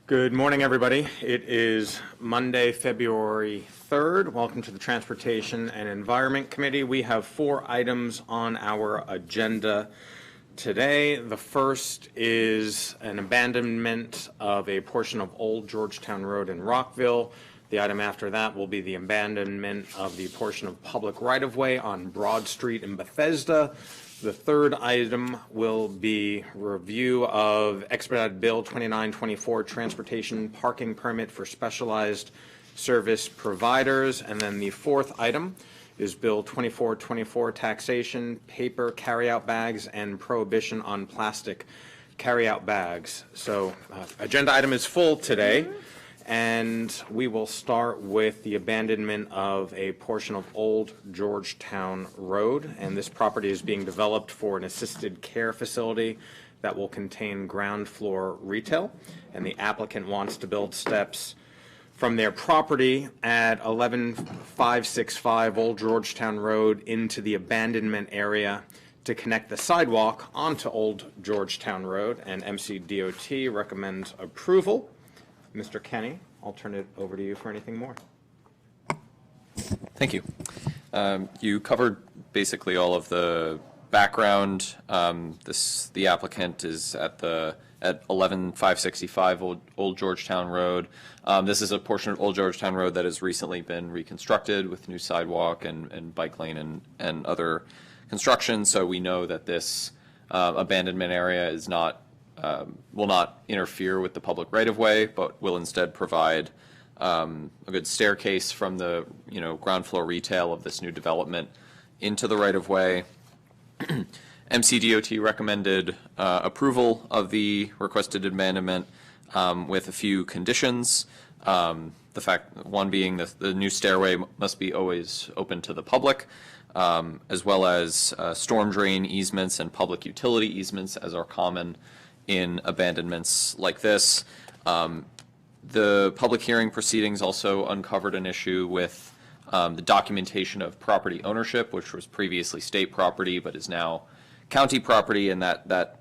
Good morning, everybody. It is Monday, February 3rd. Welcome to the Transportation and Environment Committee. We have 4 items on our agenda today. The first is an abandonment of a portion of Old Georgetown Road in Rockville. The item after that will be the abandonment of the portion of public right-of-way on Broad Street in Bethesda. The third item will be review of Expedited Bill 2924, Transportation Parking Permit for Specialized Service Providers. And then the fourth item is Bill 2424, Taxation, Paper Carryout Bags and Prohibition on Plastic Carryout Bags. So agenda item is full today. And we will start with the abandonment of a portion of Old Georgetown Road. And this property is being developed for an assisted care facility that will contain ground floor retail. And the applicant wants to build steps from their property at 11565 Old Georgetown Road into the abandonment area to connect the sidewalk onto Old Georgetown Road. And MCDOT recommends approval. Mr. Kenny, I'll turn it over to you for anything more. Thank you. You covered basically all of the background. The applicant is at 11565 Old Georgetown Road. This is a portion of Old Georgetown Road that has recently been reconstructed with new sidewalk and bike lane and other construction. So we know that this abandonment area is not will not interfere with the public right-of-way, but will instead provide a good staircase from the ground floor retail of this new development into the right-of-way. MCDOT recommended approval of the requested abandonment with a few conditions. The fact, one being the new stairway must be always open to the public, as well as storm drain easements and public utility easements, as are common in abandonments like this. The public hearing proceedings also uncovered an issue with the documentation of property ownership, which was previously state property but is now county property, and that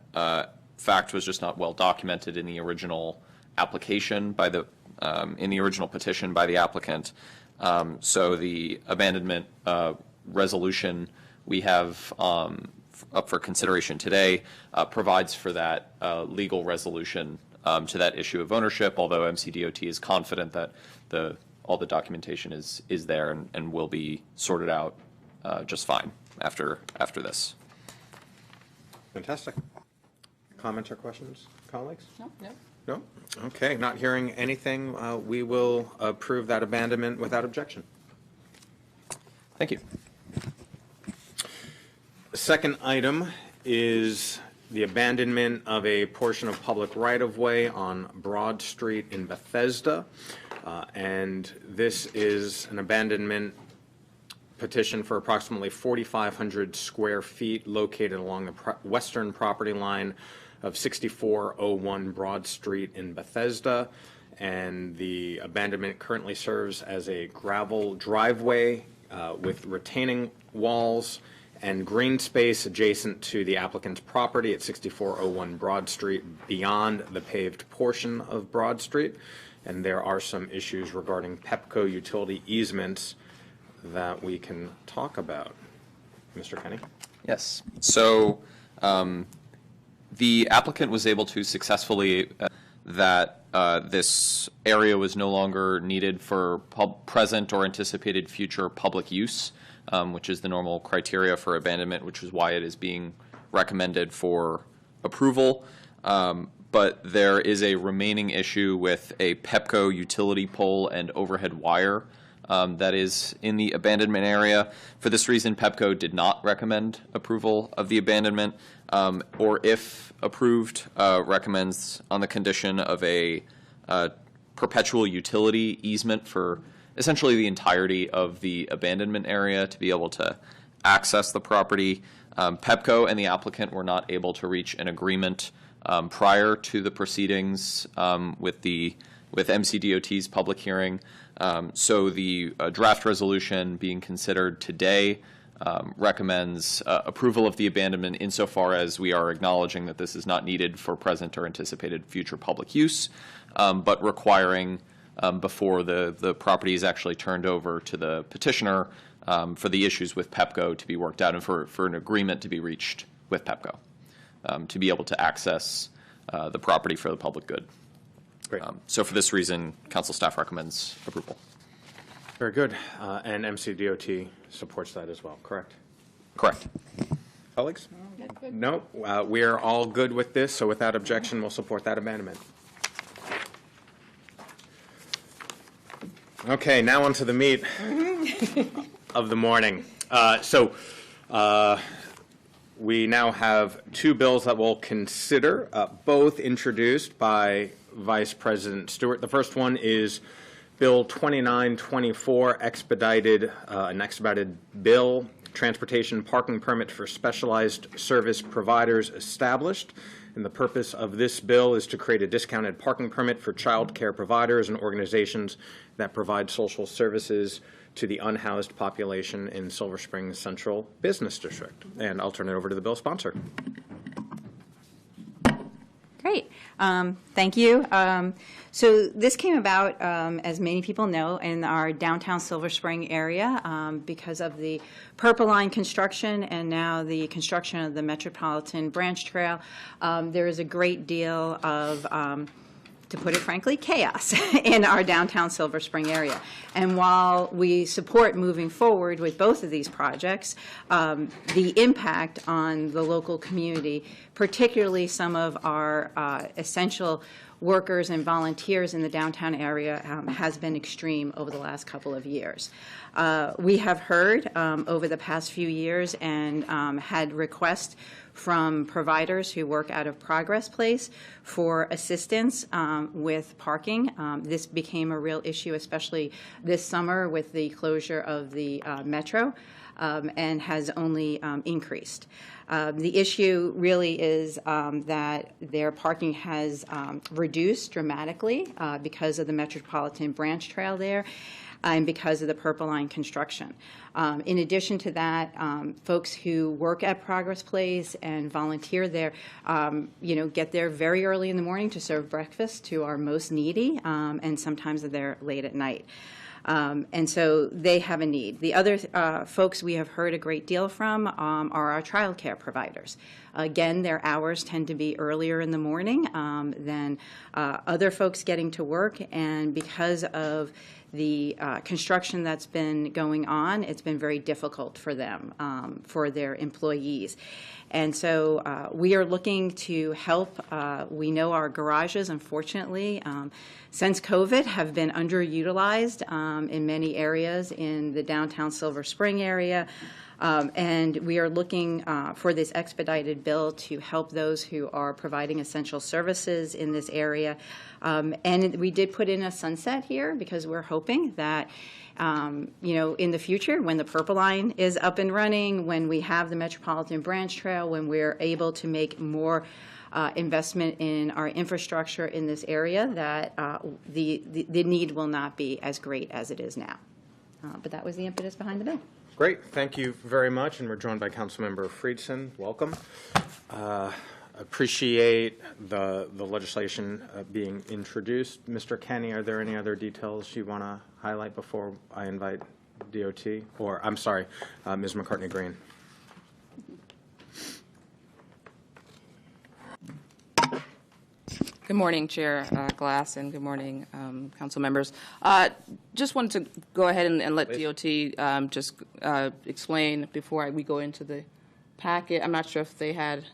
fact was just not well documented in the original application by the in the original petition by the applicant. So the abandonment resolution we have up for consideration today provides for that legal resolution to that issue of ownership, although MCDOT is confident that all the documentation is there and will be sorted out just fine after this. Fantastic. Comments or questions, colleagues? No. No? Okay, not hearing anything, we will approve that abandonment without objection. Thank you. The second item is the abandonment of a portion of public right-of-way on Broad Street in Bethesda. And this is an abandonment petition for approximately 4,500 square feet located along the western property line of 6401 Broad Street in Bethesda. And the abandonment currently serves as a gravel driveway with retaining walls and green space adjacent to the applicant's property at 6401 Broad Street beyond the paved portion of Broad Street. And there are some issues regarding Pepco utility easements that we can talk about. Mr. Kenny? Yes. So the applicant was able to successfully that this area was no longer needed for present or anticipated future public use, which is the normal criteria for abandonment, which is why it is being recommended for approval. But there is a remaining issue with a Pepco utility pole and overhead wire that is in the abandonment area. For this reason, Pepco did not recommend approval of the abandonment, or if approved, recommends on the condition of a perpetual utility easement for essentially the entirety of the abandonment area to be able to access the property. Pepco and the applicant were not able to reach an agreement prior to the proceedings with MCDOT's public hearing. So the draft resolution being considered today recommends approval of the abandonment insofar as we are acknowledging that this is not needed for present or anticipated future public use, but requiring before the property is actually turned over to the petitioner for the issues with PEPCO to be worked out and for an agreement to be reached with PEPCO to be able to access the property for the public good. Great. So for this reason, council staff recommends approval. Very good. And MCDOT supports that as well, correct? Correct. Colleagues? No, we are all good with this, so without objection, we'll support that amendment. Okay, now on to the meat of the morning. We now have two bills that we'll consider, both introduced by Vice President Stewart. The first one is Bill 2924, an expedited bill, transportation parking permit for specialized service providers established. And the purpose of this bill is to create a discounted parking permit for child care providers and organizations that provide social services to the unhoused population in Silver Springs Central Business District. And I'll turn it over to the bill sponsor. Great. Thank you. So this came about, as many people know, in our downtown Silver Spring area because of the Purple Line construction and now the construction of the Metropolitan Branch Trail. There is a great deal of to put it frankly, chaos in our downtown Silver Spring area. And while we support moving forward with both of these projects, the impact on the local community, particularly some of our essential workers and volunteers in the downtown area, has been extreme over the last couple of years. We have heard over the past few years and had requests from providers who work out of Progress Place for assistance with parking. This became a real issue, especially this summer with the closure of the metro, and has only increased. The issue really is that their parking has reduced dramatically because of the Metropolitan Branch Trail there, and because of the Purple Line construction. In addition to that, folks who work at Progress Place and volunteer there, get there very early in the morning to serve breakfast to our most needy, and sometimes they're there late at night. And so they have a need. The other folks we have heard a great deal from are our child care providers. Again, their hours tend to be earlier in the morning than other folks getting to work, and because of the construction that's been going on, it's been very difficult for them, for their employees. And so we are looking to help. We know our garages, unfortunately, since COVID, have been underutilized in many areas in the downtown Silver Spring area. And we are looking for this expedited bill to help those who are providing essential services in this area. And we did put in a sunset here because we're hoping that in the future, when the Purple Line is up and running, when we have the Metropolitan Branch Trail, when we're able to make more investment in our infrastructure in this area, that the need will not be as great as it is now. But that was the impetus behind the bill. Great, thank you very much, and we're joined by Councilmember Friedson. Welcome. Appreciate the legislation being introduced. Mr. Kenny, are there any other details you want to highlight before I invite DOT? Or, I'm sorry, Ms. McCartney-Green. Good morning, Chair Glass, and good morning, council members. Just wanted to go ahead and let Please. DOT just explain before we go into the packet. I'm not sure if they had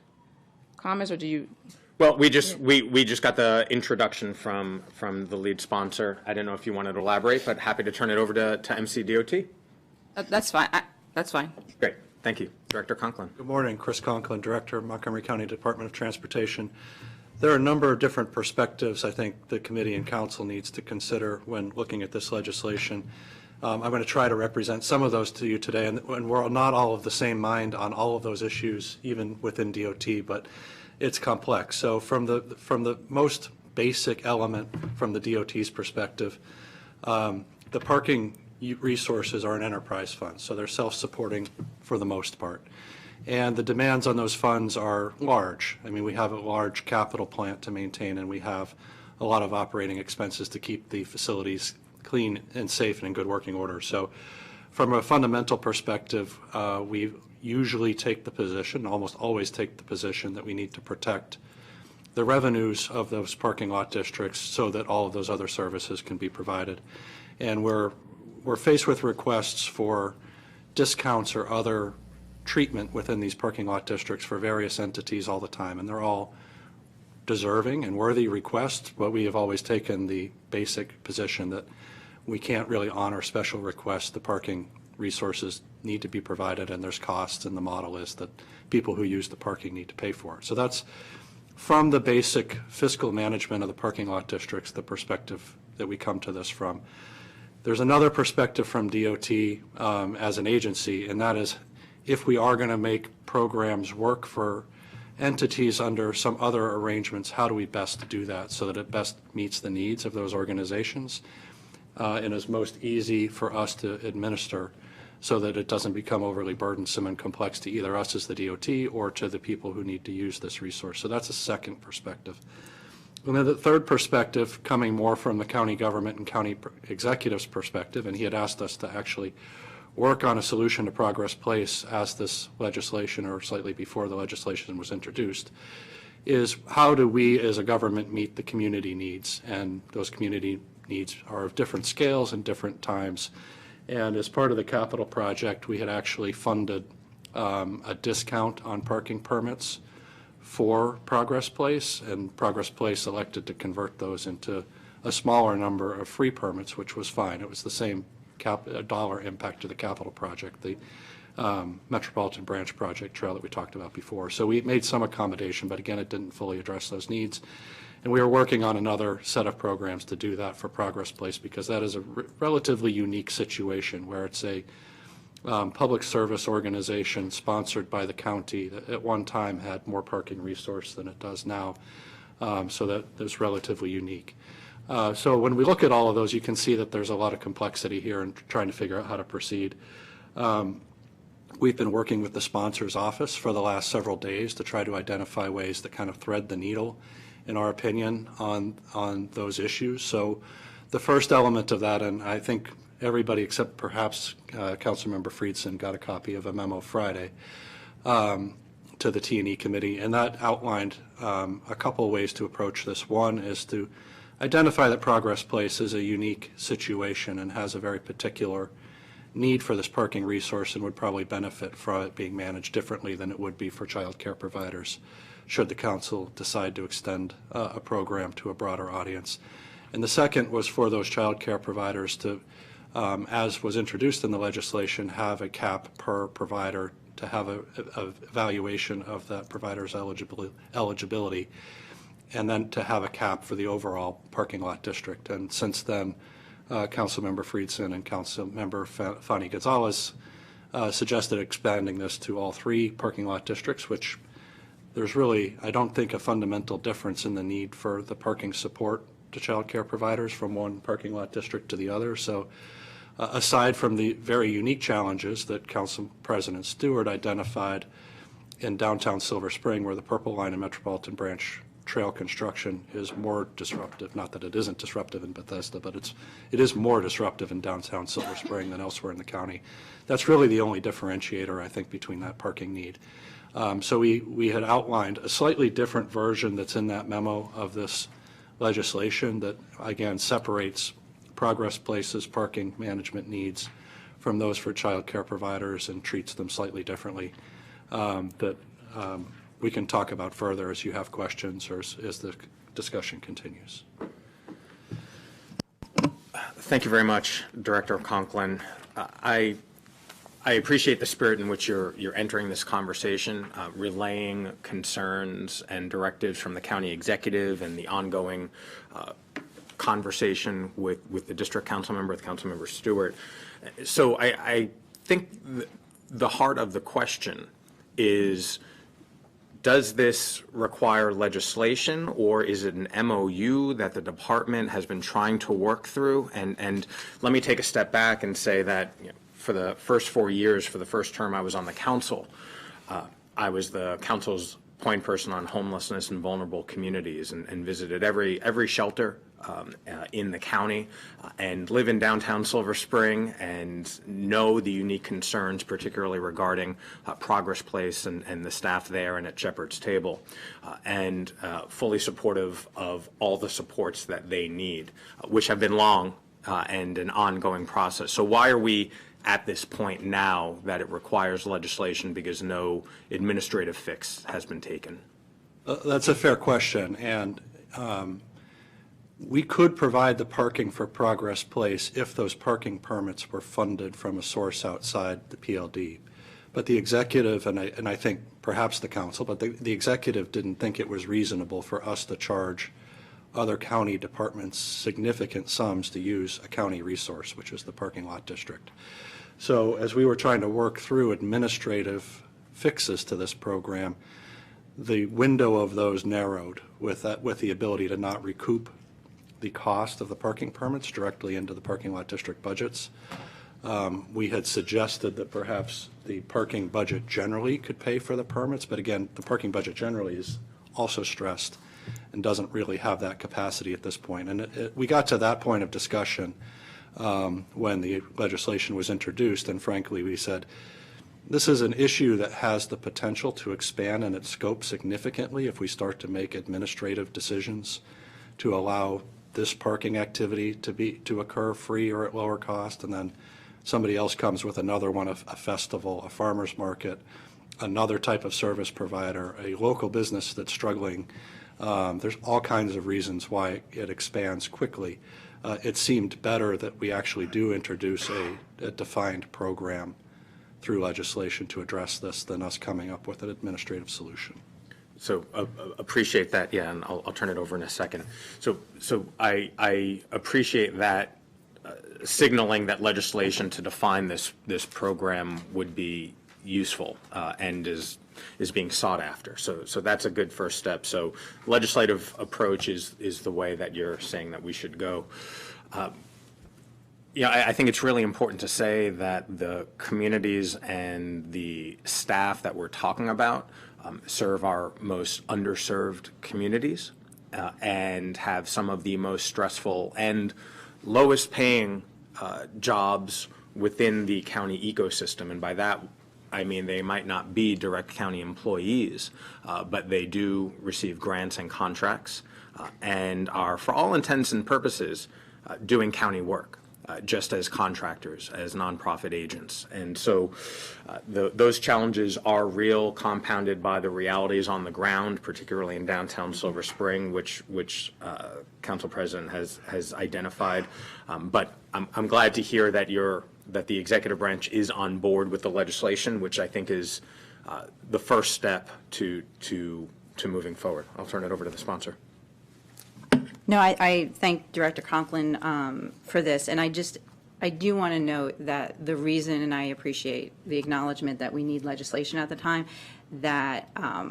comments, or do you? Well, we just got the introduction from the lead sponsor. I don't know if you wanted to elaborate, but happy to turn it over to MCDOT. That's fine. That's fine. Great, thank you. Director Conklin. Good morning, Chris Conklin, Director, Montgomery County Department of Transportation. There are a number of different perspectives I think the committee and council needs to consider when looking at this legislation. I'm going to try to represent some of those to you today, and we're not all of the same mind on all of those issues, even within DOT, but it's complex. So from the most basic element from the DOT's perspective, the parking resources are an enterprise fund, so they're self-supporting for the most part. And the demands on those funds are large. I mean, we have a large capital plant to maintain, and we have a lot of operating expenses to keep the facilities clean and safe and in good working order. So from a fundamental perspective, we usually take the position, almost always take the position, that we need to protect the revenues of those parking lot districts so that all of those other services can be provided. And we're faced with requests for discounts or other treatment within these parking lot districts for various entities all the time, and they're all deserving and worthy requests, but we have always taken the basic position that we can't really honor special requests. The parking resources need to be provided, and there's costs, and the model is that people who use the parking need to pay for it. So that's from the basic fiscal management of the parking lot districts, the perspective that we come to this from. There's another perspective from DOT as an agency, and that is, if we are going to make programs work for entities under some other arrangements, how do we best do that so that it best meets the needs of those organizations and is most easy for us to administer so that it doesn't become overly burdensome and complex to either us as the DOT or to the people who need to use this resource. So that's a second perspective. And then the third perspective, coming more from the county government and county executive's perspective, and he had asked us to actually work on a solution to Progress Place as this legislation, or slightly before the legislation was introduced, is how do we as a government meet the community needs? And those community needs are of different scales and different times. And as part of the capital project, we had actually funded a discount on parking permits for Progress Place, and Progress Place elected to convert those into a smaller number of free permits, which was fine. It was the same dollar impact to the capital project, the Metropolitan Branch Project trail that we talked about before. So we made some accommodation, but again, it didn't fully address those needs. And we are working on another set of programs to do that for Progress Place, because that is a relatively unique situation where it's a public service organization sponsored by the county that at one time had more parking resource than it does now. So that is relatively unique. So when we look at all of those, you can see that there's a lot of complexity here in trying to figure out how to proceed. We've been working with the sponsor's office for the last several days to try to identify ways to kind of thread the needle, in our opinion, on those issues. So the first element of that, and I think everybody except perhaps Councilmember Friedson got a copy of a memo Friday to the T&E committee, and that outlined a couple of ways to approach this. One is to identify that Progress Place is a unique situation and has a very particular need for this parking resource and would probably benefit from it being managed differently than it would be for child care providers should the council decide to extend a program to a broader audience. And the second was for those child care providers to, as was introduced in the legislation, have a cap per provider to have a evaluation of that provider's eligibility, and then to have a cap for the overall parking lot district. And since then, Councilmember Friedson and Councilmember Fani Gonzalez suggested expanding this to all three parking lot districts, which there's really, I don't think, a fundamental difference in the need for the parking support to child care providers from one parking lot district to the other. So aside from the very unique challenges that Council President Stewart identified in downtown Silver Spring, where the Purple Line and Metropolitan Branch Trail construction is more disruptive, not that it isn't disruptive in Bethesda, but it is more disruptive in downtown Silver Spring than elsewhere in the county. That's really the only differentiator, I think, between that parking need. So we had outlined a slightly different version that's in that memo of this legislation that, again, separates Progress Place's parking management needs from those for child care providers and treats them slightly differently. We can talk about further as you have questions or as the discussion continues. Thank you very much, Director Conklin. I appreciate the spirit in which you're entering this conversation, relaying concerns and directives from the county executive and the ongoing conversation with the district council member, with Councilmember Stewart. So I think the heart of the question is, Does this require legislation, or is it an MOU that the department has been trying to work through? And let me take a step back and say that, you know, for the first 4 years, for the first term I was on the council, I was the council's point person on homelessness and vulnerable communities, and visited every shelter in the county, and live in downtown Silver Spring, and know the unique concerns, particularly regarding Progress Place and the staff there and at Shepherd's Table, and fully supportive of all the supports that they need, which have been long and an ongoing process. So why are we at this point now that it requires legislation, because no administrative fix has been taken? That's a fair question, and we could provide the parking for Progress Place if those parking permits were funded from a source outside the PLD. But the executive, and I think perhaps the council, but the executive didn't think it was reasonable for us to charge other county departments significant sums to use a county resource, which is the parking lot district. So as we were trying to work through administrative fixes to this program, the window of those narrowed with the ability to not recoup the cost of the parking permits directly into the parking lot district budgets. We had suggested that perhaps the parking budget generally could pay for the permits, but again, the parking budget generally is also stressed and doesn't really have that capacity at this point. And we got to that point of discussion when the legislation was introduced, and frankly, we said, this is an issue that has the potential to expand in its scope significantly if we start to make administrative decisions to allow this parking activity to occur free or at lower cost, and then somebody else comes with another one, a festival, a farmer's market, another type of service provider, a local business that's struggling. There's all kinds of reasons why it expands quickly. It seemed better that we actually do introduce a defined program through legislation to address this than us coming up with an administrative solution. So appreciate that, yeah, and I'll turn it over in a second. So I appreciate that signaling that legislation to define this program would be useful and is being sought after. So that's a good first step. So legislative approach is the way that you're saying that we should go. Yeah, I think it's really important to say that the communities and the staff that we're talking about serve our most underserved communities and have some of the most stressful and lowest paying jobs within the county ecosystem. And by that, I mean they might not be direct county employees, but they do receive grants and contracts and are, for all intents and purposes, doing county work. Just as contractors, as nonprofit agents. And so those challenges are real, compounded by the realities on the ground, particularly in downtown Silver Spring, which Council President has identified. But I'm glad to hear that the executive branch is on board with the legislation, which I think is the first step to moving forward. I'll turn it over to the sponsor. No, I thank Director Conklin for this, and I do want to note that the reason, and I appreciate the acknowledgement that we need legislation at the time, that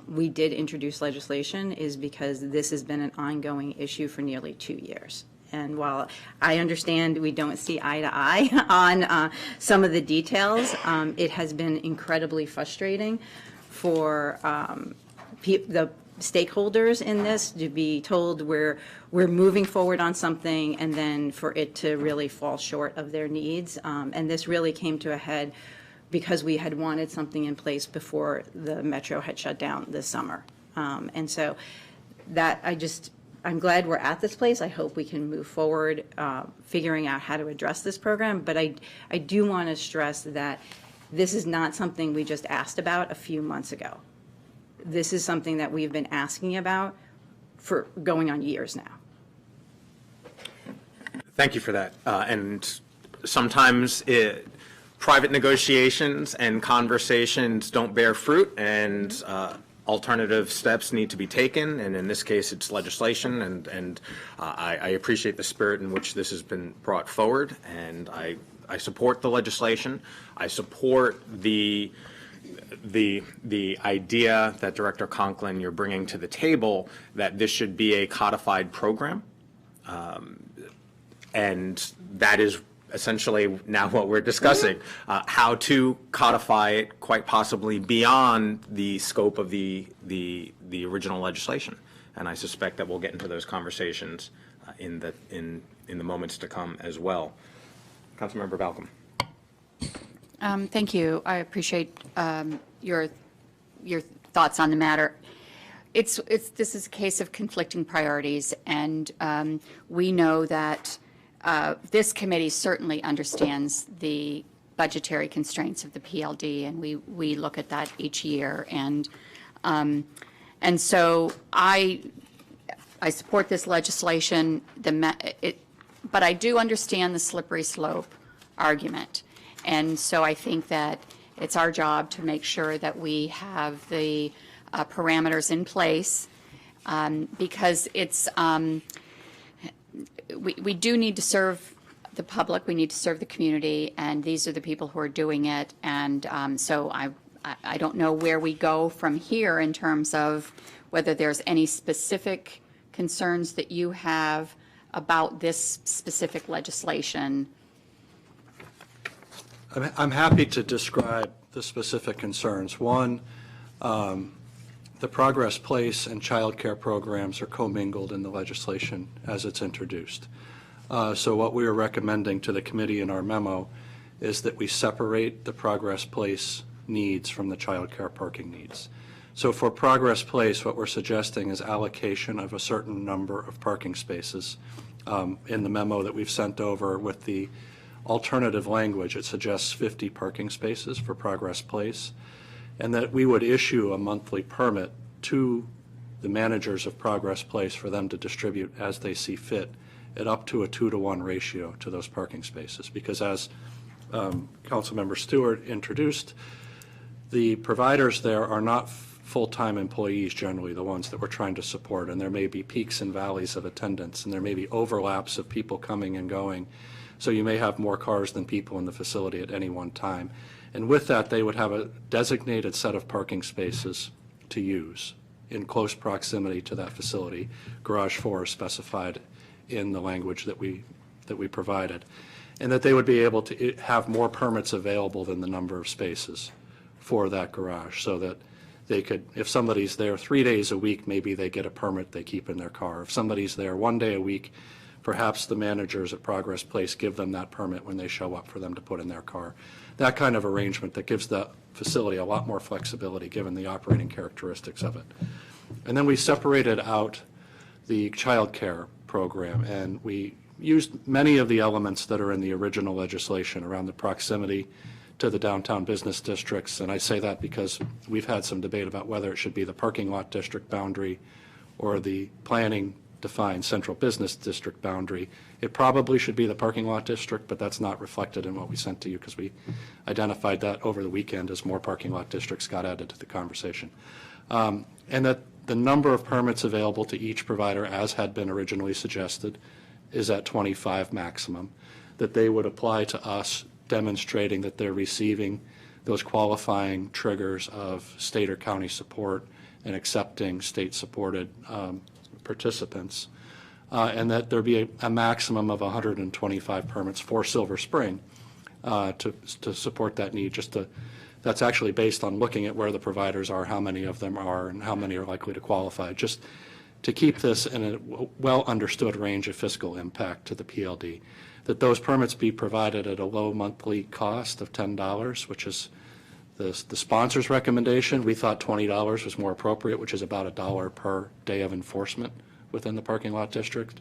we did introduce legislation is because this has been an ongoing issue for nearly 2 years. And while I understand we don't see eye to eye on some of the details, it has been incredibly frustrating for the stakeholders in this to be told we're moving forward on something and then for it to really fall short of their needs. And this really came to a head because we had wanted something in place before the Metro had shut down this summer. And so that I'm glad we're at this place. I hope we can move forward figuring out how to address this program. But I do want to stress that this is not something we just asked about a few months ago. This is something that we've been asking about for going on years now. Thank you for that. And sometimes private negotiations and conversations don't bear fruit, and alternative steps need to be taken. And in this case, it's legislation. And I appreciate the spirit in which this has been brought forward. And I support the legislation. I support the the idea that Director Conklin, you're bringing to the table, that this should be a codified program. And that is essentially now what we're discussing, how to codify it quite possibly beyond the scope of the original legislation. And I suspect that we'll get into those conversations in the moments to come as well. Councilmember Balcombe. Thank you. I appreciate your thoughts on the matter. This is a case of conflicting priorities, and we know that this committee certainly understands the budgetary constraints of the PLD, and we look at that each year. And so I support this legislation, but I do understand the slippery slope argument. And so I think that it's our job to make sure that we have the parameters in place, because it's we do need to serve the public, we need to serve the community, and these are the people who are doing it. And so I don't know where we go from here in terms of whether there's any specific concerns that you have about this specific legislation. I'm happy to describe the specific concerns. One, the Progress Place and child care programs are commingled in the legislation as it's introduced. So what we are recommending to the committee in our memo is that we separate the Progress Place needs from the child care parking needs. So for Progress Place, what we're suggesting is allocation of a certain number of parking spaces. In the memo that we've sent over with the alternative language, it suggests 50 parking spaces for Progress Place, and that we would issue a monthly permit to the managers of Progress Place for them to distribute as they see fit at up to a 2-to-1 ratio to those parking spaces. Because as Councilmember Stewart introduced, the providers there are not full-time employees, generally the ones that we're trying to support, and there may be peaks and valleys of attendance, and there may be overlaps of people coming and going. So you may have more cars than people in the facility at any one time. And with that, they would have a designated set of parking spaces to use in close proximity to that facility. Garage 4 is specified in the language that we provided. And that they would be able to have more permits available than the number of spaces for that garage, so that they could, if somebody's there 3 days a week, maybe they get a permit they keep in their car. If somebody's there 1 day a week, perhaps the managers at Progress Place give them that permit when they show up for them to put in their car. That kind of arrangement that gives the facility a lot more flexibility given the operating characteristics of it. And then we separated out the child care program, and we used many of the elements that are in the original legislation around the proximity to the downtown business districts. And I say that because we've had some debate about whether it should be the parking lot district boundary or the planning defined central business district boundary. It probably should be the parking lot district, but that's not reflected in what we sent to you because we identified that over the weekend as more parking lot districts got added to the conversation. And that the number of permits available to each provider, as had been originally suggested, is at 25 maximum, that they would apply to us demonstrating that they're receiving those qualifying triggers of state or county support and accepting state-supported participants, and that there be a maximum of 125 permits for Silver Spring to support that need. That's actually based on looking at where the providers are, how many of them are, and how many are likely to qualify, just to keep this in a well-understood range of fiscal impact to the PLD. That those permits be provided at a low monthly cost of $10, which is the sponsor's recommendation. We thought $20 was more appropriate, which is about $1 per day of enforcement within the parking lot district,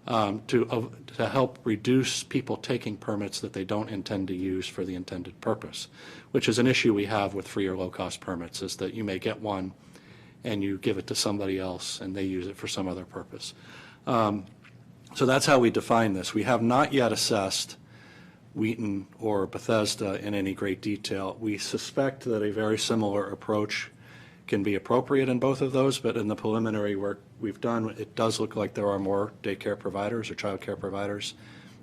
to help reduce people taking permits that they don't intend to use for the intended purpose, which is an issue we have with free or low-cost permits, is that you may get one and you give it to somebody else and they use it for some other purpose. So that's how we define this. We have not yet assessed Wheaton or Bethesda in any great detail. We suspect that a very similar approach can be appropriate in both of those, but in the preliminary work we've done, it does look like there are more daycare providers or child care providers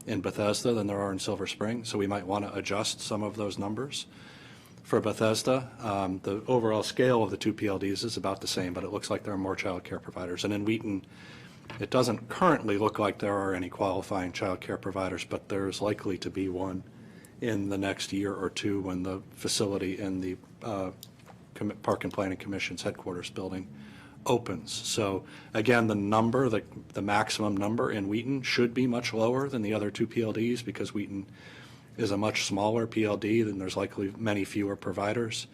in Bethesda than there are in Silver Spring, so we might want to adjust some of those numbers. for Bethesda. The overall scale of the two PLDs is about the same, but it looks like there are more child care providers. And in Wheaton, it doesn't currently look like there are any qualifying child care providers, but there's likely to be one in the next year or two when the facility in the Park and Planning Commission's headquarters building opens. So again, the number, the maximum number in Wheaton should be much lower than the other two PLDs because Wheaton is a much smaller PLD, then there's likely many fewer providers.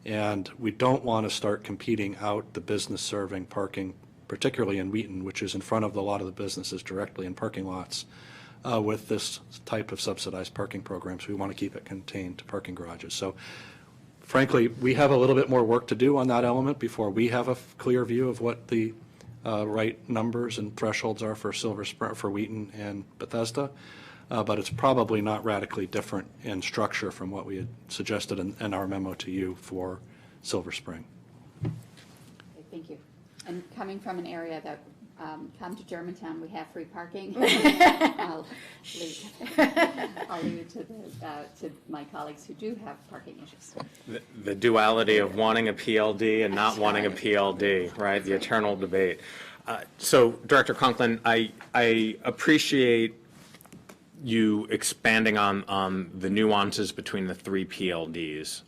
And we don't want to start competing out the business serving parking, particularly in Wheaton, which is in front of a lot of the businesses directly in parking lots, with this type of subsidized parking programs. We want to keep it contained to parking garages. So frankly, we have a little bit more work to do on that element before we have a clear view of what the right numbers and thresholds are for for Wheaton and Bethesda. But it's probably not radically different in structure from what we had suggested in our memo to you for Silver Spring. Okay, thank you. And coming from an area that, come to Germantown, we have free parking. I'll leave it to my colleagues who do have parking issues. The duality of wanting a PLD and not wanting a PLD, right? The eternal debate. So, Director Conklin, I appreciate you expanding on the nuances between the three PLDs.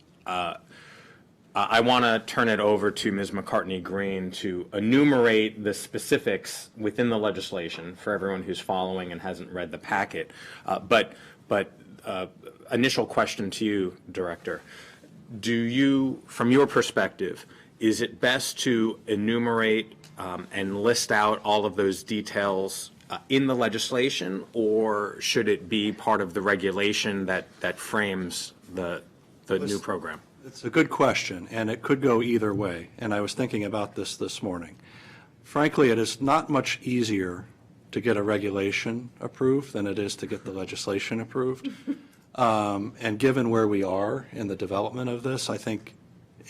I want to turn it over to Ms. McCartney-Green to enumerate the specifics within the legislation for everyone who's following and hasn't read the packet. But initial question to you, Director. Do you, from your perspective, is it best to enumerate and list out all of those details in the legislation, or should it be part of the regulation that frames the new program? It's a good question, and it could go either way, and I was thinking about this morning. Frankly, it is not much easier to get a regulation approved than it is to get the legislation approved. And given where we are in the development of this, I think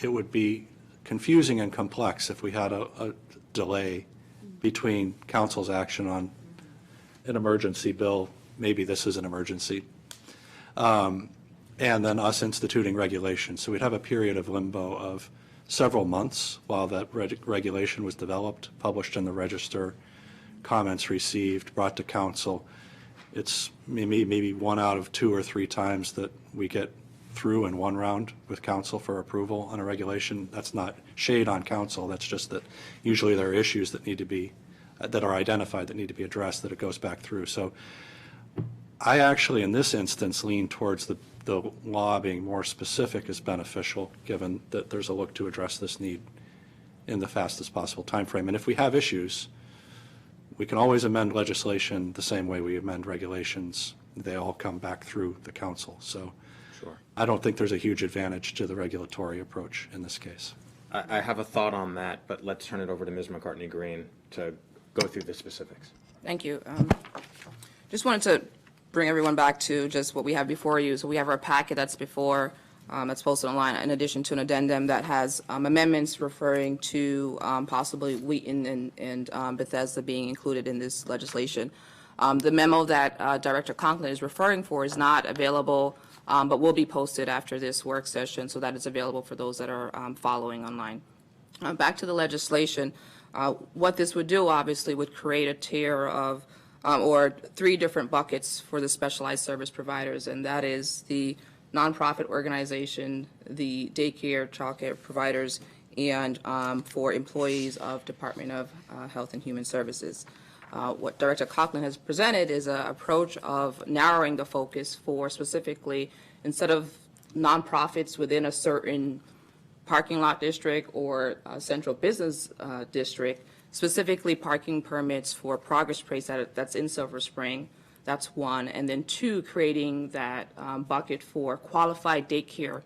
it would be confusing and complex if we had a delay between council's action on an emergency bill, maybe this is an emergency, and then us instituting regulations. So we'd have a period of limbo of several months while that regulation was developed, published in the Register, comments received, brought to council. It's maybe 1 out of 2 or 3 times that we get through in one round with council for approval on a regulation. That's not shade on council. That's just that usually there are issues that need to be that are identified that need to be addressed, that it goes back through. So I actually, in this instance, lean towards the law being more specific is beneficial, given that there's a look to address this need in the fastest possible time frame. And if we have issues, we can always amend legislation the same way we amend regulations. They all come back through the council. So Sure. I don't think there's a huge advantage to the regulatory approach in this case. I have a thought on that, but let's turn it over to Ms. McCartney-Green to go through the specifics. Thank you. Just wanted to bring everyone back to just what we have before you. So we have our packet that's before, that's posted online, in addition to an addendum that has amendments referring to possibly Wheaton and Bethesda being included in this legislation. The memo that Director Conklin is referring for is not available, but will be posted after this work session so that it's available for those that are following online. Back to the legislation. What this would do, obviously, would create a tier of, or 3 different buckets for the specialized service providers, and that is the nonprofit organization, the daycare, childcare providers, and for employees of Department of Health and Human Services. What Director Conklin has presented is an approach of narrowing the focus for specifically, instead of nonprofits within a certain parking lot district or central business district, specifically parking permits for Progress Place that's in Silver Spring. That's 1. And then 2, creating that bucket for qualified daycare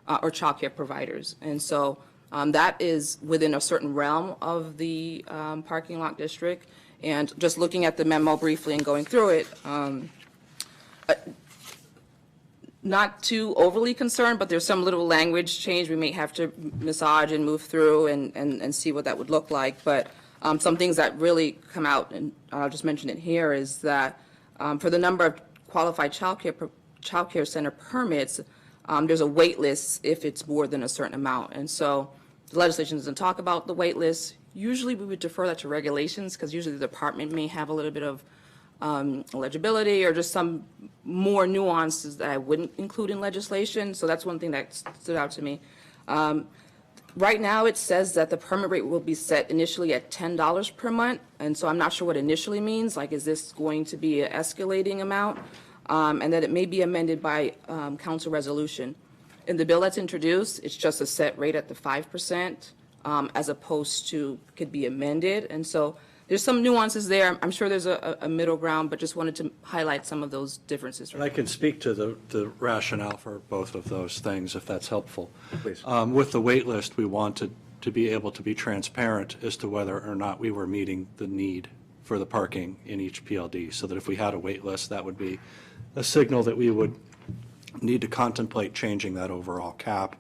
or childcare providers. And so that is within a certain realm of the parking lot district. And just looking at the memo briefly and going through it, not too overly concerned, but there's some little language change we may have to massage and move through and see what that would look like. But some things that really come out, and I'll just mention it here, is that for the number of qualified childcare center permits, there's a wait list if it's more than a certain amount. And so the legislation doesn't talk about the wait list. Usually we would defer that to regulations because usually the department may have a little bit of eligibility or just some more nuances that I wouldn't include in legislation. So that's one thing that stood out to me. Right now, it says that the permit rate will be set initially at $10 per month, and so I'm not sure what initially means. Like, is this going to be an escalating amount? And that it may be amended by council resolution. In the bill that's introduced, it's just a set rate at the 5%, as opposed to could be amended. And so there's some nuances there. I'm sure there's a middle ground, but just wanted to highlight some of those differences. And I can speak to the rationale for both of those things, if that's helpful. Please. With the wait list, we wanted to be able to be transparent as to whether or not we were meeting the need for the parking in each PLD, so that if we had a wait list, that would be a signal that we would need to contemplate changing that overall cap,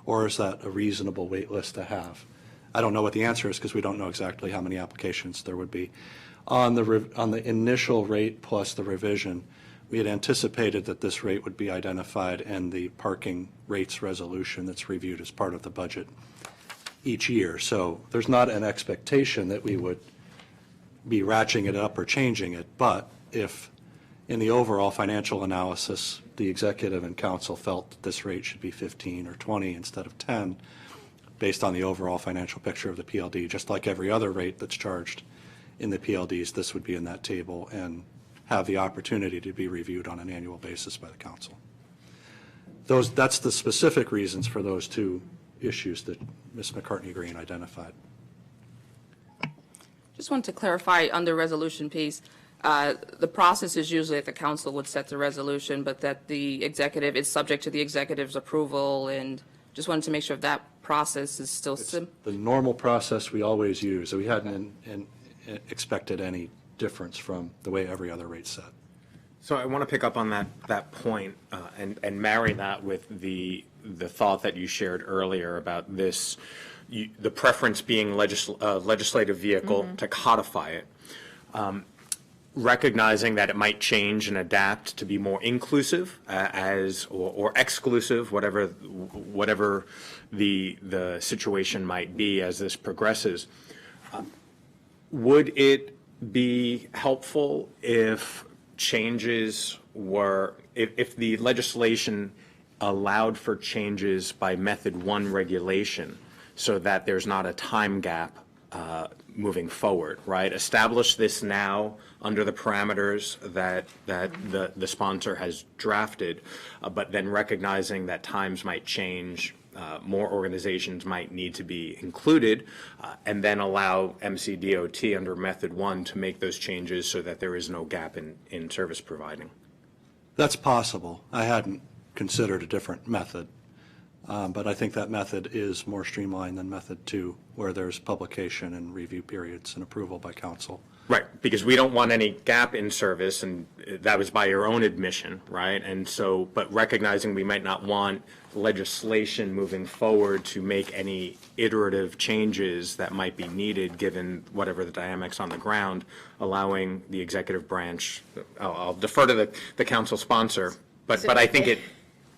or is that a reasonable wait list to have? I don't know what the answer is because we don't know exactly how many applications there would be. On the initial rate plus the revision, we had anticipated that this rate would be identified in the parking rates resolution that's reviewed as part of the budget each year. So there's not an expectation that we would be ratcheting it up or changing it, but if in the overall financial analysis, the executive and council felt that this rate should be 15 or 20 instead of 10, based on the overall financial picture of the PLD, just like every other rate that's charged in the PLDs, this would be in that table and have the opportunity to be reviewed on an annual basis by the council. That's the specific reasons for those two issues that Ms. McCartney-Green identified. Just wanted to clarify on the resolution piece. The process is usually that the council would set the resolution, but that the executive is subject to the executive's approval, and just wanted to make sure that process is still The normal process we always use. We hadn't expected any difference from the way every other rate's set. So I want to pick up on that point and marry that with the thought that you shared earlier about this, the preference being legislative vehicle to codify it. Recognizing that it might change and adapt to be more inclusive or exclusive, whatever the situation might be as this progresses. Would it be helpful if changes were, if the legislation allowed for changes by method 1 regulation so that there's not a time gap moving forward, right? Establish this now under the parameters that the sponsor has drafted, but then recognizing that times might change, more organizations might need to be included, and then allow MCDOT under method 1 to make those changes so that there is no gap in service providing. That's possible. I hadn't considered a different method. But I think that method is more streamlined than method 2, where there's publication and review periods and approval by council. Right, because we don't want any gap in service, and that was by your own admission, right? And so, but recognizing we might not want legislation moving forward to make any iterative changes that might be needed given whatever the dynamics on the ground, allowing the executive branch, I'll defer to the council sponsor, but I think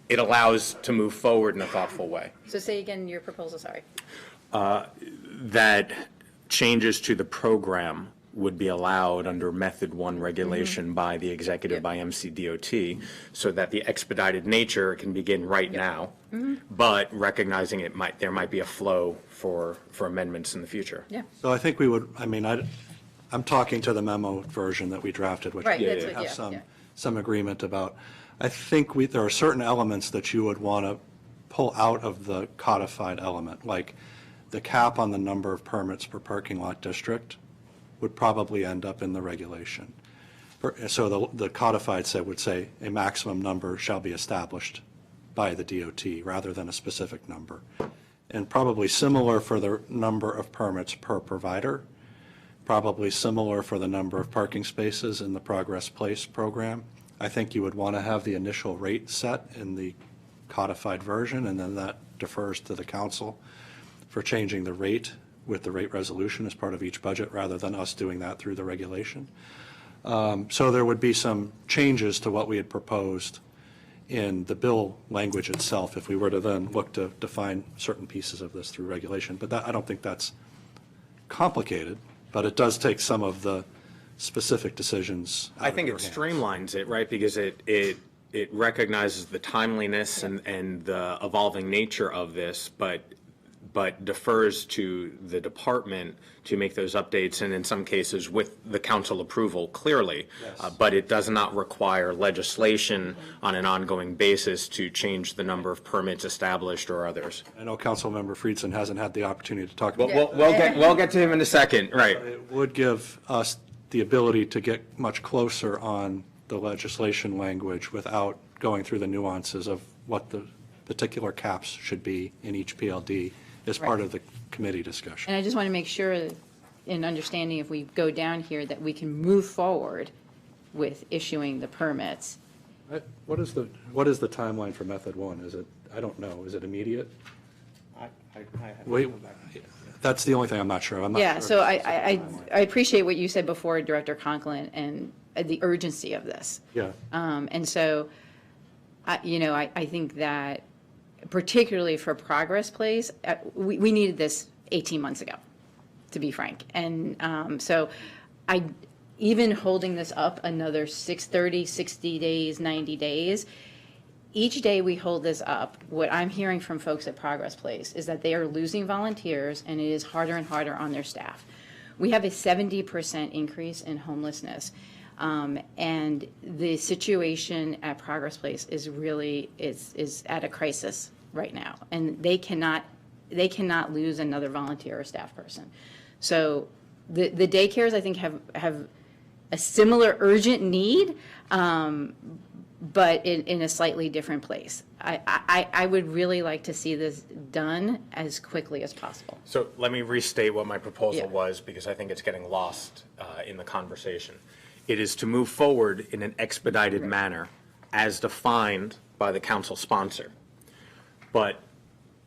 it allows to move forward in a thoughtful way. So say again your proposal, sorry. That changes to the program would be allowed under method 1 regulation by the executive, by MCDOT, so that the expedited nature can begin right now, but recognizing there might be a flow for amendments in the future. Yeah. So I think we would, I'm talking to the memo version that we drafted, which Right, we that's what- have some agreement about. I think there are certain elements that you would want to pull out of the codified element, like the cap on the number of permits per parking lot district would probably end up in the regulation. So the codified would say a maximum number shall be established by the DOT rather than a specific number. And probably similar for the number of permits per provider, probably similar for the number of parking spaces in the Progress Place program. I think you would want to have the initial rate set in the codified version, and then that defers to the council for changing the rate with the rate resolution as part of each budget rather than us doing that through the regulation. So there would be some changes to what we had proposed in the bill language itself if we were to then look to define certain pieces of this through regulation. But I don't think that's complicated, but it does take some of the specific decisions out I of think your it hands. streamlines it, right, because it recognizes the timeliness and the evolving nature of this, but defers to the department to make those updates, and in some cases with the council approval clearly. But it does not require legislation on an ongoing basis to change the number of permits established or others. I know Councilmember Friedson hasn't had the opportunity to talk about We'll get to him in a second, right. It would give us the ability to get much closer on the legislation language without going through the nuances of what the particular caps should be in each PLD as part of the committee discussion. And I just want to make sure, in understanding if we go down here, that we can move forward with issuing the permits. What is the timeline for method one? Is it, I don't know, is it immediate? Wait, that's the only thing I'm not sure. I'm not Yeah, sure so if it's a I timeline. appreciate what you said before, Director Conklin, and the urgency of this. Yeah. And so, I think that particularly for Progress Place, we needed this 18 months ago, to be frank. And so even holding this up another 30, 60 days, 90 days, each day we hold this up, what I'm hearing from folks at Progress Place is that they are losing volunteers and it is harder and harder on their staff. We have a 70% increase in homelessness. And the situation at Progress Place is really, is at a crisis right now. And they cannot lose another volunteer or staff person. So the daycares, I think, have a similar urgent need, but in a slightly different place. I would really like to see this done as quickly as possible. So let me restate what my proposal Yeah. was, because I think it's getting lost in the conversation. It is to move forward in an expedited manner as defined by the council sponsor, but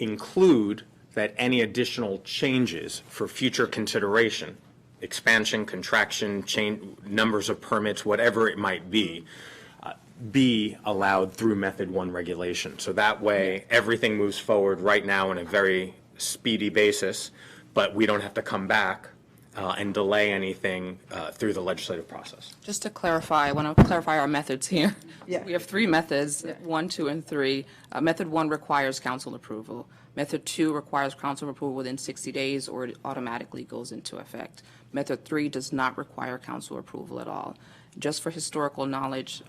include that any additional changes for future consideration, expansion, contraction, change, numbers of permits, whatever it might be allowed through method one regulation. So that way, everything moves forward right now on a very speedy basis, but we don't have to come back and delay anything through the legislative process. Just to clarify, I want to clarify our methods here. Yeah. We have three methods, 1, 2, and 3. Method 1 requires council approval. Method 2 requires council approval within 60 days, or it automatically goes into effect. Method 3 does not require council approval at all. Just for historical knowledge,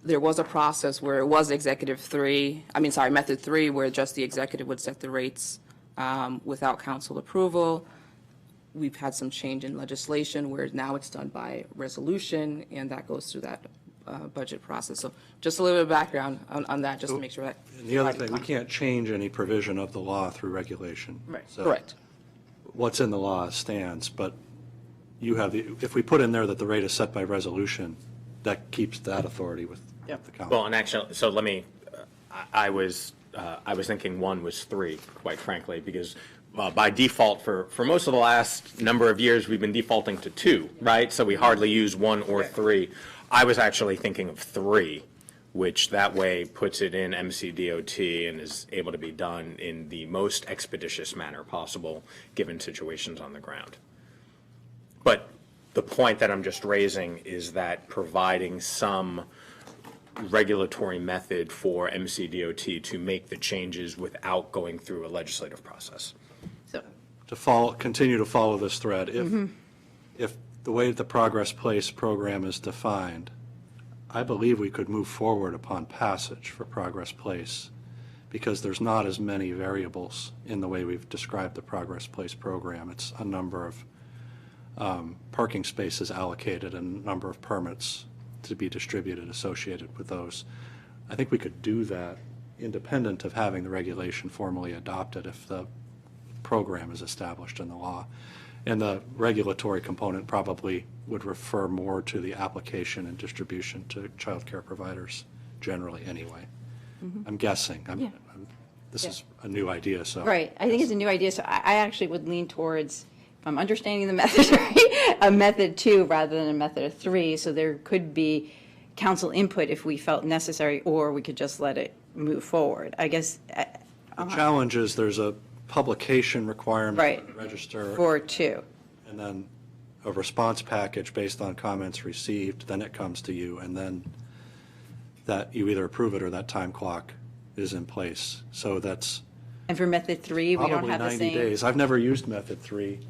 there was a process where it was method 3, where just the executive would set the rates without council approval. We've had some change in legislation where now it's done by resolution, and that goes through that budget process. So just a little bit of background on that, just to make sure that. And the other thing, we can't change any provision of the law through regulation. Right. So Correct. what's in the law stands, but you have if we put in there that the rate is set by resolution, that keeps that authority with the council. Well, and actually, so let me, I was thinking 1 was 3, quite frankly, because by default, for most of the last number of years, we've been defaulting to 2, right? So we hardly use 1 or 3. I was actually thinking of 3, which that way puts it in MCDOT and is able to be done in the most expeditious manner possible, given situations on the ground. But the point that I'm just raising is that providing some regulatory method for MCDOT to make the changes without going through a legislative process. So, Continue to follow this thread. If the way the Progress Place program is defined, I believe we could move forward upon passage for Progress Place, because there's not as many variables in the way we've described the Progress Place program. It's a number of parking spaces allocated and a number of permits to be distributed associated with those. I think we could do that independent of having the regulation formally adopted if the program is established in the law. And the regulatory component probably would refer more to the application and distribution to child care providers generally anyway. I'm guessing. This is a new idea, so. right, I think it's a new idea, so I actually would lean towards, if I'm understanding the method right, a method 2 rather than a method 3, so there could be council input if we felt necessary, or we could just let it move forward. I guess, The challenge is there's a publication requirement Right. for the register, for two. and then a response package based on comments received, then it comes to you, and then that you either approve it or that time clock is in place. So that's And for method 3, we don't probably have the 90 same. days. I've never used method 3.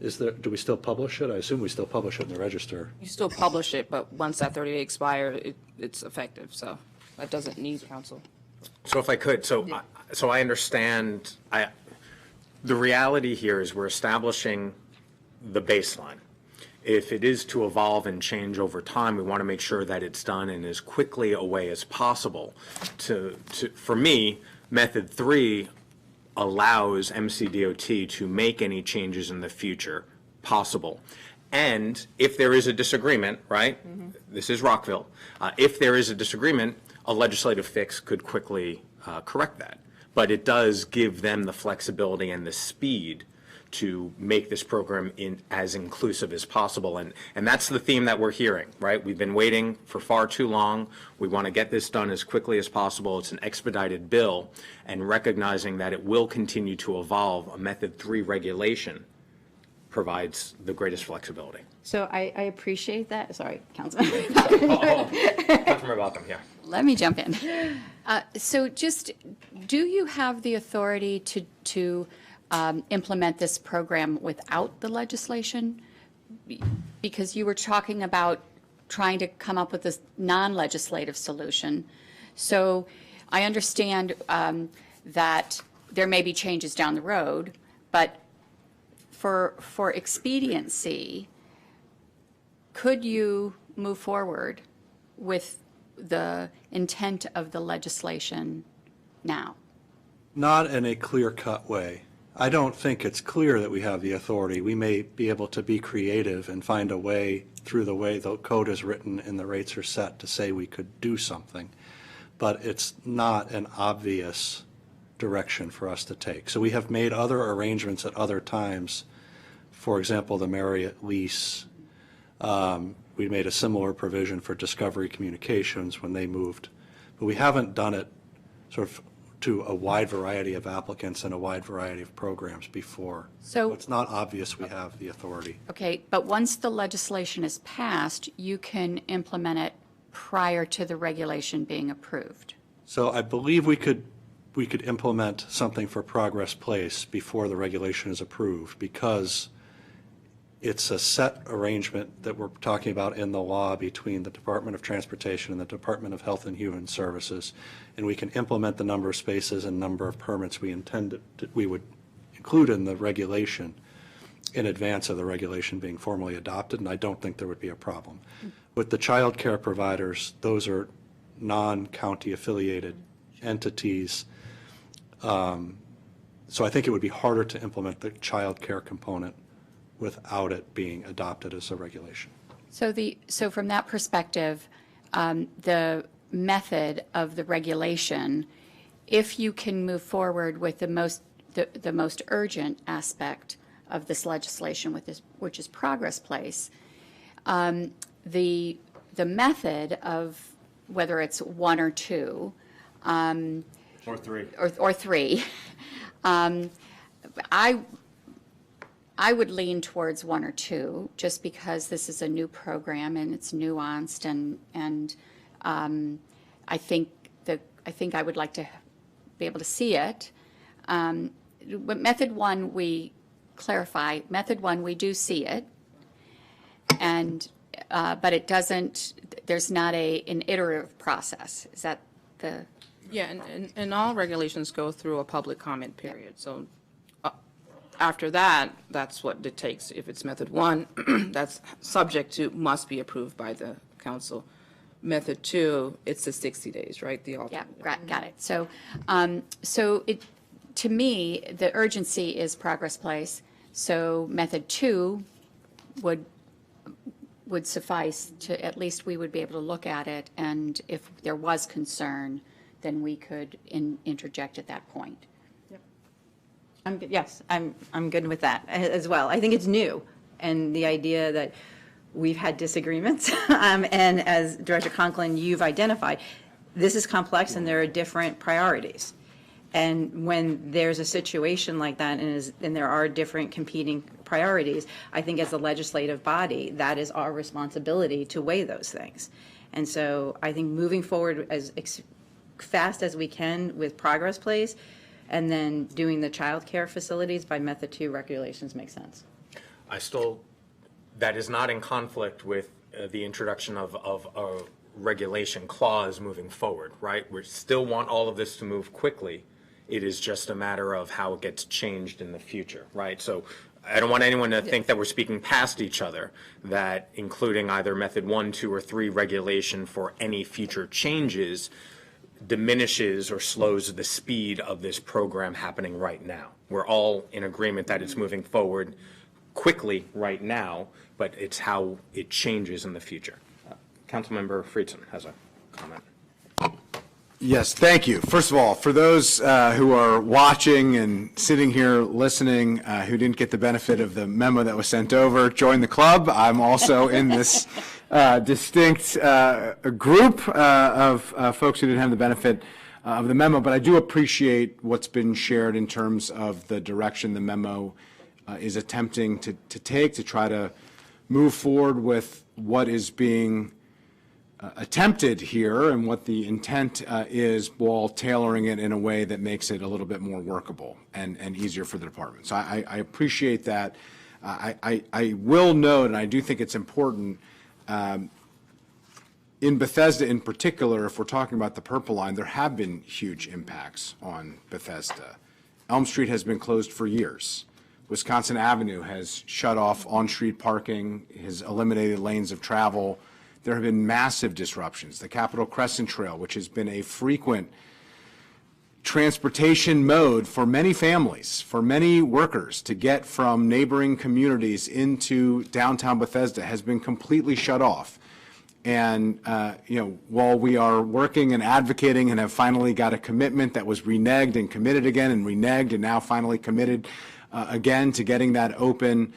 Do we still publish it? I assume we still publish it in the register. You still publish it, but once that 30-day expires, it's effective, so that doesn't need council. So if I could, so I understand, the reality here is we're establishing the baseline. If it is to evolve and change over time, we want to make sure that it's done in as quickly a way as possible. For me, method 3 allows MCDOT to make any changes in the future possible. And if there is a disagreement, right, this is Rockville, if there is a disagreement, a legislative fix could quickly correct that. But it does give them the flexibility and the speed to make this program as inclusive as possible. And that's the theme that we're hearing, right? We've been waiting for far too long. We want to get this done as quickly as possible. It's an expedited bill, and recognizing that it will continue to evolve, a method 3 regulation provides the greatest flexibility. So I appreciate that. Sorry, Councilman. Councilmember Balcombe, yeah. Let me jump in. So just, do you have the authority to implement this program without the legislation? Because you were talking about trying to come up with this non-legislative solution. So I understand that there may be changes down the road, but for expediency, could you move forward with the intent of the legislation now? Not in a clear-cut way. I don't think it's clear that we have the authority. We may be able to be creative and find a way, through the way the code is written and the rates are set, to say we could do something. But it's not an obvious direction for us to take. So we have made other arrangements at other times. For example, the Marriott lease, we made a similar provision for Discovery Communications when they moved. But we haven't done it sort of to a wide variety of applicants and a wide variety of programs before. So it's not obvious we have the authority. Okay, but once the legislation is passed, you can implement it prior to the regulation being approved. So I believe we could implement something for Progress Place before the regulation is approved, because it's a set arrangement that we're talking about in the law between the Department of Transportation and the Department of Health and Human Services, and we can implement the number of spaces and number of permits we would include in the regulation in advance of the regulation being formally adopted, and I don't think there would be a problem. With the child care providers, those are non-county affiliated entities, so I think it would be harder to implement the child care component without it being adopted as a regulation. So from that perspective, the method of the regulation, if you can move forward with the most urgent aspect of this legislation, which is Progress Place, the method of whether it's 1 or 2, Or 3. or 3, I would lean towards 1 or 2, just because this is a new program and it's nuanced, and I think I would like to be able to see it. But method 1, we clarify. Method 1, we do see it, and but it doesn't. There's not an iterative process. Is that the? Yeah, and all regulations go through a public comment period, so after that, that's what it takes. If it's method 1, that's subject to, must be approved by the council. Method 2, it's the 60 days, right? The Yeah, alternate. got it. So, to me, the urgency is Progress Place. So method 2 would suffice to, at least we would be able to look at it, and if there was concern, then we could interject at that point. Yes, I'm good with that as well. I think it's new, and the idea that we've had disagreements. And as Director Conklin, you've identified, this is complex and there are different priorities. And when there's a situation like that and there are different competing priorities, I think as a legislative body, that is our responsibility to weigh those things. And so I think moving forward as fast as we can with progress plays and then doing the child care facilities by method 2 regulations makes sense. That is not in conflict with the introduction of a regulation clause moving forward, right? We still want all of this to move quickly. It is just a matter of how it gets changed in the future, right? So I don't want anyone to think that we're speaking past each other, that including either method 1, 2, or 3 regulation for any future changes diminishes or slows the speed of this program happening right now. We're all in agreement that it's moving forward quickly right now, but it's how it changes in the future. Councilmember Friedson has a comment. Yes, thank you. First of all, for those who are watching and sitting here listening who didn't get the benefit of the memo that was sent over, join the club. I'm also in this distinct group of folks who didn't have the benefit of the memo, but I do appreciate what's been shared in terms of the direction the memo is attempting to take to try to move forward with what is being attempted here and what the intent is, while tailoring it in a way that makes it a little bit more workable and easier for the department. So I appreciate that. I will note, and I do think it's important, in Bethesda in particular, if we're talking about the Purple Line, there have been huge impacts on Bethesda. Elm Street has been closed for years. Wisconsin Avenue has shut off on-street parking, has eliminated lanes of travel. There have been massive disruptions. The Capitol Crescent Trail, which has been a frequent transportation mode for many families, for many workers to get from neighboring communities into downtown Bethesda, has been completely shut off. And, while we are working and advocating and have finally got a commitment that was reneged and committed again and reneged and now finally committed again to getting that open,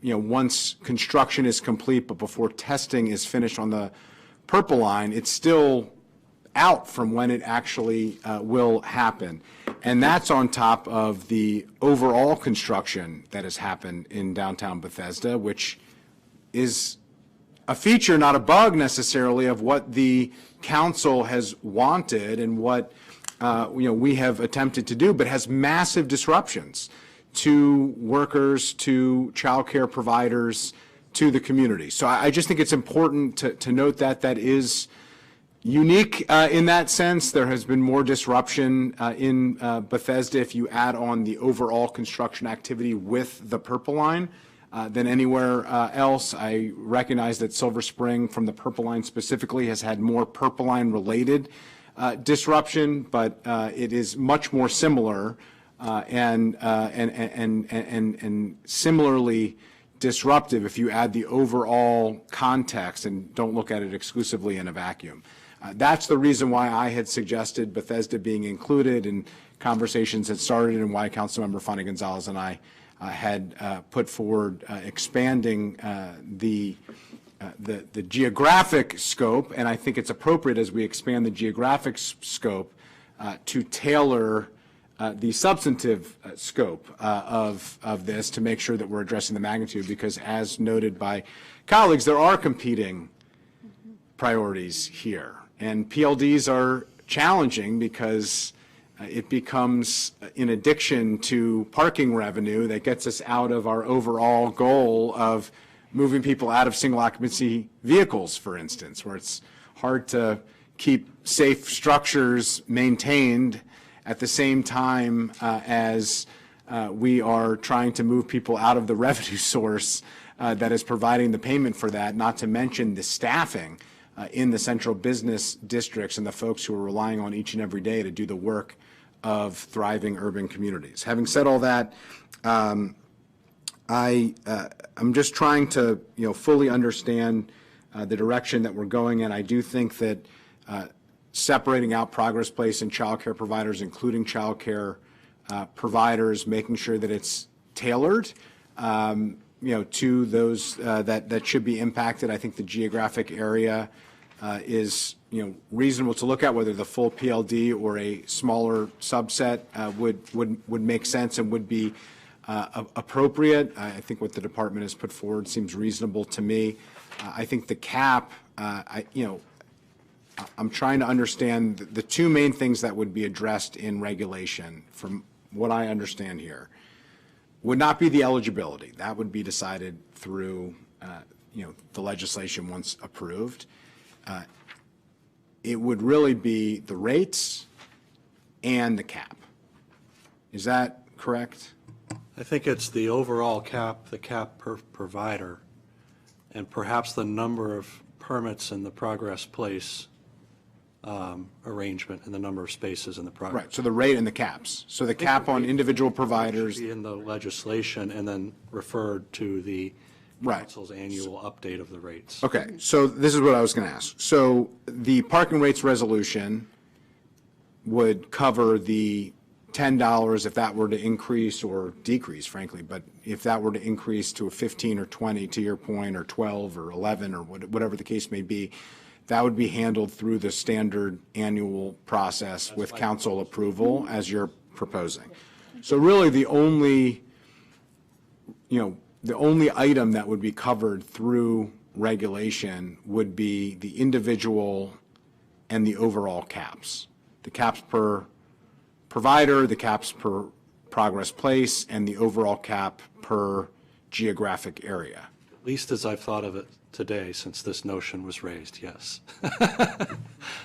once construction is complete, but before testing is finished on the Purple Line, it's still out from when it actually will happen. And that's on top of the overall construction that has happened in downtown Bethesda, which is a feature, not a bug necessarily, of what the council has wanted and what we have attempted to do, but has massive disruptions to workers, to child care providers, to the community. So I just think it's important to note that is unique in that sense. There has been more disruption in Bethesda if you add on the overall construction activity with the Purple Line than anywhere else. I recognize that Silver Spring, from the Purple Line specifically, has had more Purple Line related disruption, but it is much more similar and similarly disruptive if you add the overall context and don't look at it exclusively in a vacuum. That's the reason why I had suggested Bethesda being included, and conversations had started, and why Councilmember Fanny Gonzalez and I had put forward expanding the geographic scope. And I think it's appropriate, as we expand the geographic scope, to tailor the substantive scope of this to make sure that we're addressing the magnitude, because as noted by colleagues, there are competing priorities here. And PLDs are challenging because it becomes an addiction to parking revenue that gets us out of our overall goal of moving people out of single occupancy vehicles, for instance, where it's hard to keep safe structures maintained at the same time as we are trying to move people out of the revenue source that is providing the payment for that, not to mention the staffing in the central business districts and the folks who are relying on each and every day to do the work of thriving urban communities. Having said all that, I'm just trying to fully understand the direction that we're going in. I do think that separating out progress place and child care providers, including child care providers, making sure that it's tailored, to those that should be impacted. I think the geographic area is, reasonable to look at, whether the full PLD or a smaller subset would make sense and would be appropriate. I think what the department has put forward seems reasonable to me. I think the cap, I'm trying to understand the two main things that would be addressed in regulation, from what I understand here, would not be the eligibility. That would be decided through, the legislation once approved. It would really be the rates and the cap. Is that correct? I think it's the overall cap, the cap per provider, and perhaps the number of permits in the progress place arrangement and the number of spaces in the progress. Right, so the rate and the caps. So the cap on individual providers. Should be in the legislation and then referred to the Right. council's annual update of the rates. Okay, so this is what I was going to ask. So the parking rates resolution would cover the $10 if that were to increase or decrease, frankly, but if that were to increase to a 15 or 20, to your point, or 12 or 11 or whatever the case may be, that would be handled through the standard annual process with council approval, as you're proposing. So really the only, the only item that would be covered through regulation would be the individual and the overall caps. The caps per provider, the caps per progress place, and the overall cap per geographic area. At least as I've thought of it today, since this notion was raised, yes.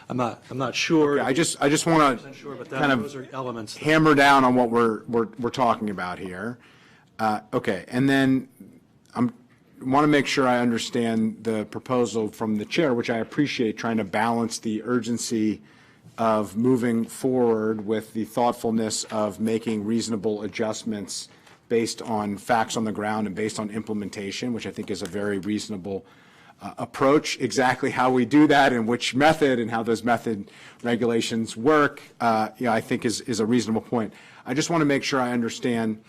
I'm not sure. Okay, I just want to Sure, but kind those are elements. of hammer down on what we're talking about here. Okay, and then I want to make sure I understand the proposal from the chair, which I appreciate, trying to balance the urgency of moving forward with the thoughtfulness of making reasonable adjustments based on facts on the ground and based on implementation, which I think is a very reasonable approach. Exactly how we do that and which method and how those method regulations work, I think is a reasonable point. I just want to make sure I understand,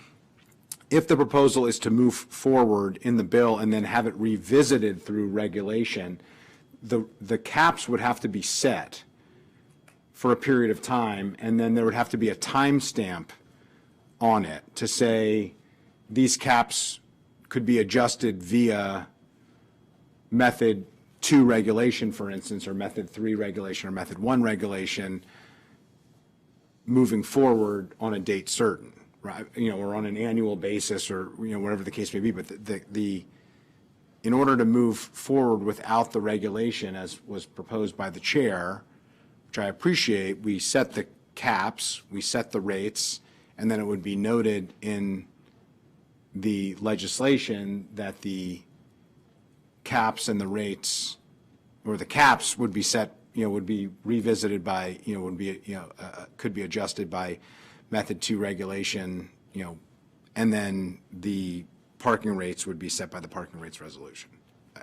if the proposal is to move forward in the bill and then have it revisited through regulation, the caps would have to be set for a period of time, and then there would have to be a timestamp on it to say these caps could be adjusted via method 2 regulation, for instance, or method 3 regulation, or method 1 regulation moving forward on a date certain, right? Or on an annual basis, or, whatever the case may be. But in order to move forward without the regulation, as was proposed by the chair, which I appreciate, we set the caps, we set the rates, and then it would be noted in the legislation that the caps and the rates, or the caps would be set, would be revisited by, would be, could be adjusted by method 2 regulation, and then the parking rates would be set by the parking rates resolution.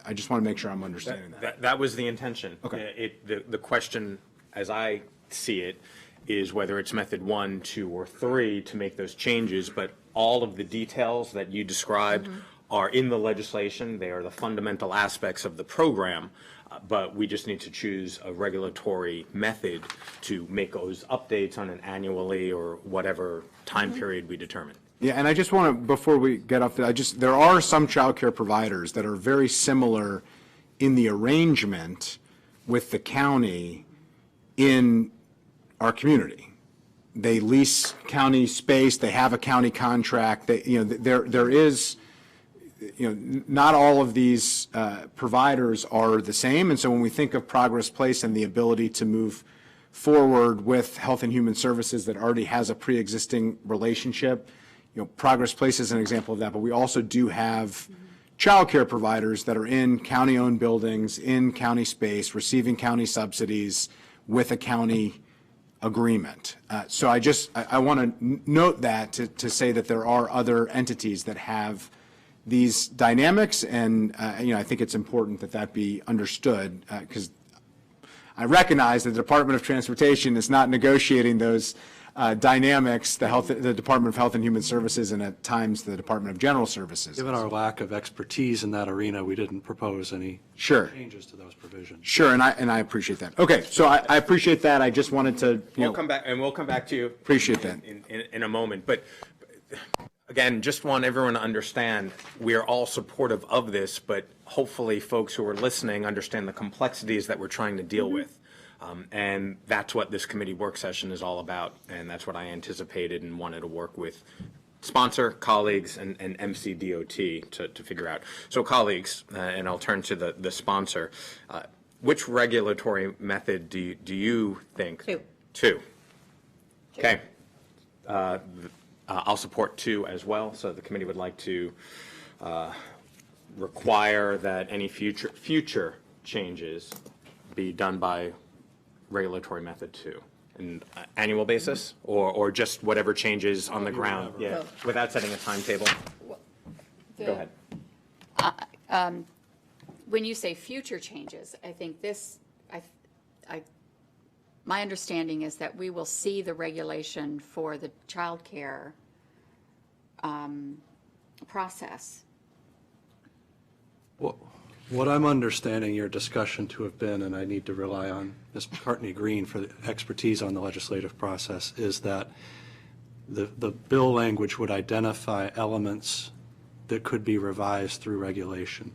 I just want to make sure I'm understanding that. That was the intention. Okay. The question, as I see it, is whether it's method 1, 2, or 3 to make those changes, but all of the details that you described are in the legislation. They are the fundamental aspects of the program, but we just need to choose a regulatory method to make those updates on an annually or whatever time period we determine. Yeah, and I just want to, before we get off there are some child care providers that are very similar in the arrangement with the county in our community. They lease county space, they have a county contract, there is, not all of these providers are the same, and so when we think of Progress Place and the ability to move forward with Health and Human Services that already has a pre-existing relationship, Progress Place is an example of that, but we also do have child care providers that are in county-owned buildings, in county space, receiving county subsidies with a county agreement. So I want to note that to say that there are other entities that have these dynamics, and I think it's important that that be understood, because I recognize that the Department of Transportation is not negotiating those dynamics, the Department of Health and Human Services and at times the Department of General Services. Given our lack of expertise in that arena, we didn't propose any Sure. changes to those provisions. Sure, and I appreciate that. Okay, so I appreciate that. I just wanted to, We'll come back to you. Appreciate that. In a moment, but again, just want everyone to understand, we are all supportive of this, but hopefully folks who are listening understand the complexities that we're trying to deal with. And that's what this committee work session is all about, and that's what I anticipated and wanted to work with sponsor, colleagues, and MCDOT to figure out. So colleagues, and I'll turn to the sponsor, which regulatory method do you think? Two. Okay. I'll support 2 as well, so the committee would like to require that any future changes be done by regulatory method 2, an annual basis, or just whatever changes on the ground, yeah, without setting a timetable. Go ahead. When you say future changes, I think my understanding is that we will see the regulation for the childcare process. What I'm understanding your discussion to have been, and I need to rely on Ms. McCartney-Green for the expertise on the legislative process, is that the bill language would identify elements that could be revised through regulation.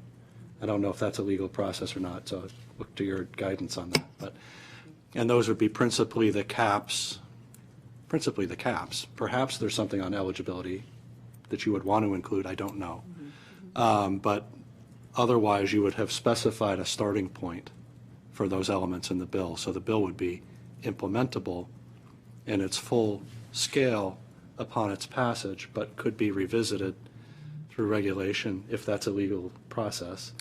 I don't know if that's a legal process or not, so I'll look to your guidance on that. And those would be principally the caps. Perhaps there's something on eligibility that you would want to include, I don't know. But otherwise, you would have specified a starting point for those elements in the bill. So the bill would be implementable in its full scale upon its passage, but could be revisited through regulation, if that's a legal process,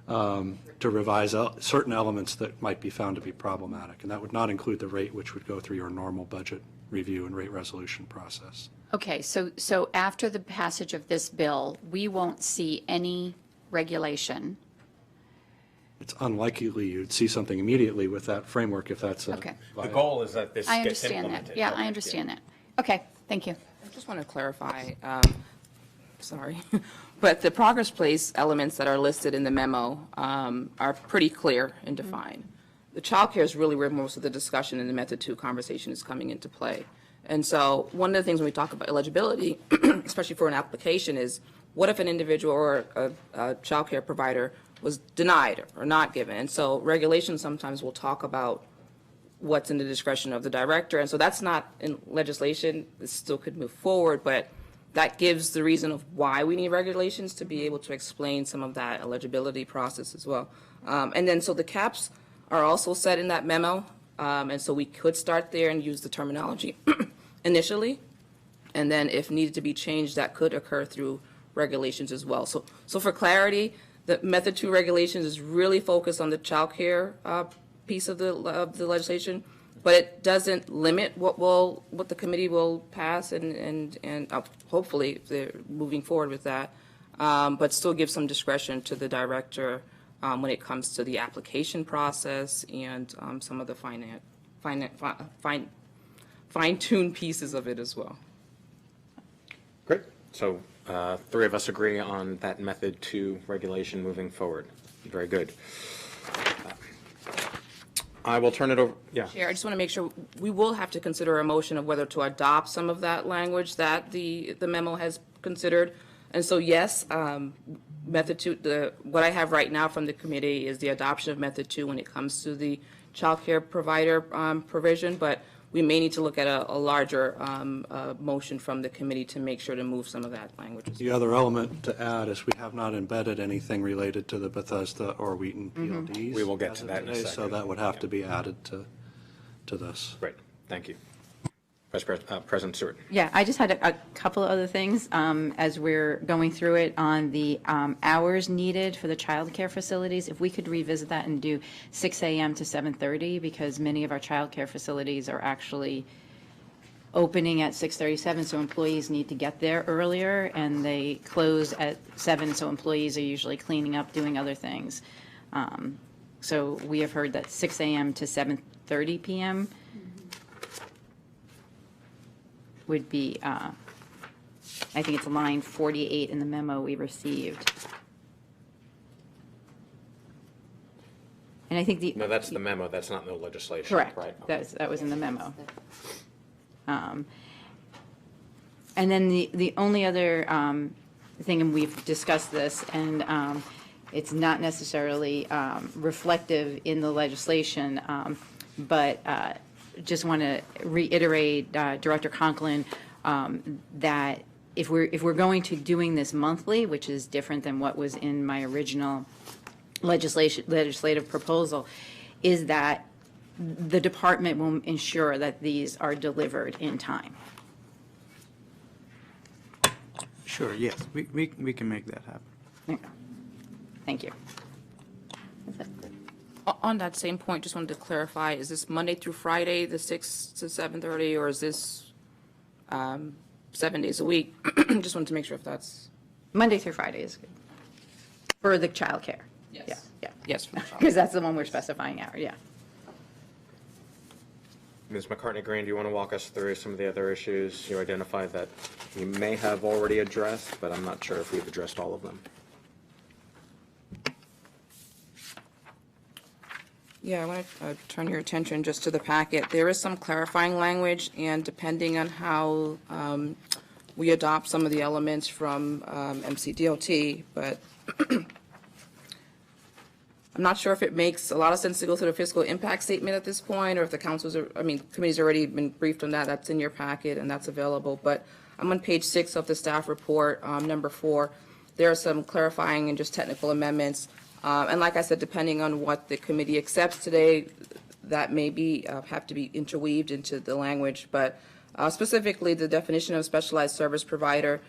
to revise certain elements that might be found to be problematic. And that would not include the rate, which would go through your normal budget review and rate resolution process. Okay, so after the passage of this bill, we won't see any regulation. It's unlikely you'd see something immediately with that framework if that's a. Okay. The goal is that this I gets understand implemented. that. Yeah, I understand that. Okay, thank you. I just want to clarify, sorry, but the progress place elements that are listed in the memo are pretty clear and defined. The childcare is really where most of the discussion in the method 2 conversation is coming into play. And so one of the things when we talk about eligibility, especially for an application, is what if an individual or a childcare provider was denied or not given? And so regulations sometimes will talk about what's in the discretion of the director. And so that's not in legislation. This still could move forward, but that gives the reason of why we need regulations to be able to explain some of that eligibility process as well. And then so the caps are also set in that memo. And so we could start there and use the terminology initially. And then if needed to be changed, that could occur through regulations as well. So for clarity, the method 2 regulations is really focused on the childcare piece of the legislation, but it doesn't limit what the committee will pass and hopefully if they're moving forward with that, but still give some discretion to the director when it comes to the application process and some of the fine-tuned pieces of it as well. Great. So 3 of us agree on that method 2 regulation moving forward. Very good. I will turn it over. Yeah. Chair, I just want to make sure we will have to consider a motion of whether to adopt some of that language that the memo has considered. And so, yes, method 2, what I have right now from the committee is the adoption of method 2 when it comes to the child care provider provision, but we may need to look at a larger motion from the committee to make sure to move some of that language. The other element to add is we have not embedded anything related to the Bethesda or Wheaton PLDs. We will get to that in a second. So that would have to be added to this. Great. Thank you. President Stewart. Yeah, I just had a couple of other things as we're going through it on the hours needed for the childcare facilities. If we could revisit that and do 6 a.m. to 7:30, because many of our childcare facilities are actually opening at 6:37, so employees need to get there earlier, and they close at 7, so employees are usually cleaning up, doing other things. So we have heard that 6 a.m. to 7:30 p.m. would be, I think it's line 48 in the memo we received. And I think the. No, that's the memo, that's not in the legislation, Correct. right? That was in the memo. And then the only other thing, and we've discussed this, and it's not necessarily reflective in the legislation, but just want to reiterate, Director Conklin, that if we're going to doing this monthly, which is different than what was in my original legislative proposal, is that the department will ensure that these are delivered in time. Sure, yes, we can make that happen. Okay. Thank you. On that same point, just wanted to clarify, is this Monday through Friday, the 6 to 7:30, or is this 7 days a week? Just wanted to make sure if that's. Monday through Friday is good. For the childcare. Yes. Yeah, yeah. Yes, for the child. Because that's the one we're specifying out, yeah. Ms. McCartney-Green, do you want to walk us through some of the other issues you identified that you may have already addressed, but I'm not sure if we've addressed all of them? Yeah, I want to turn your attention just to the packet. There is some clarifying language, and depending on how we adopt some of the elements from MCDOT, but I'm not sure if it makes a lot of sense to go through the fiscal impact statement at this point, or if the committee's already been briefed on that. That's in your packet, and that's available. But I'm on page 6 of the staff report, number 4. There are some clarifying and just technical amendments. And like I said, depending on what the committee accepts today, that may be have to be interweaved into the language. But specifically, the definition of specialized service provider,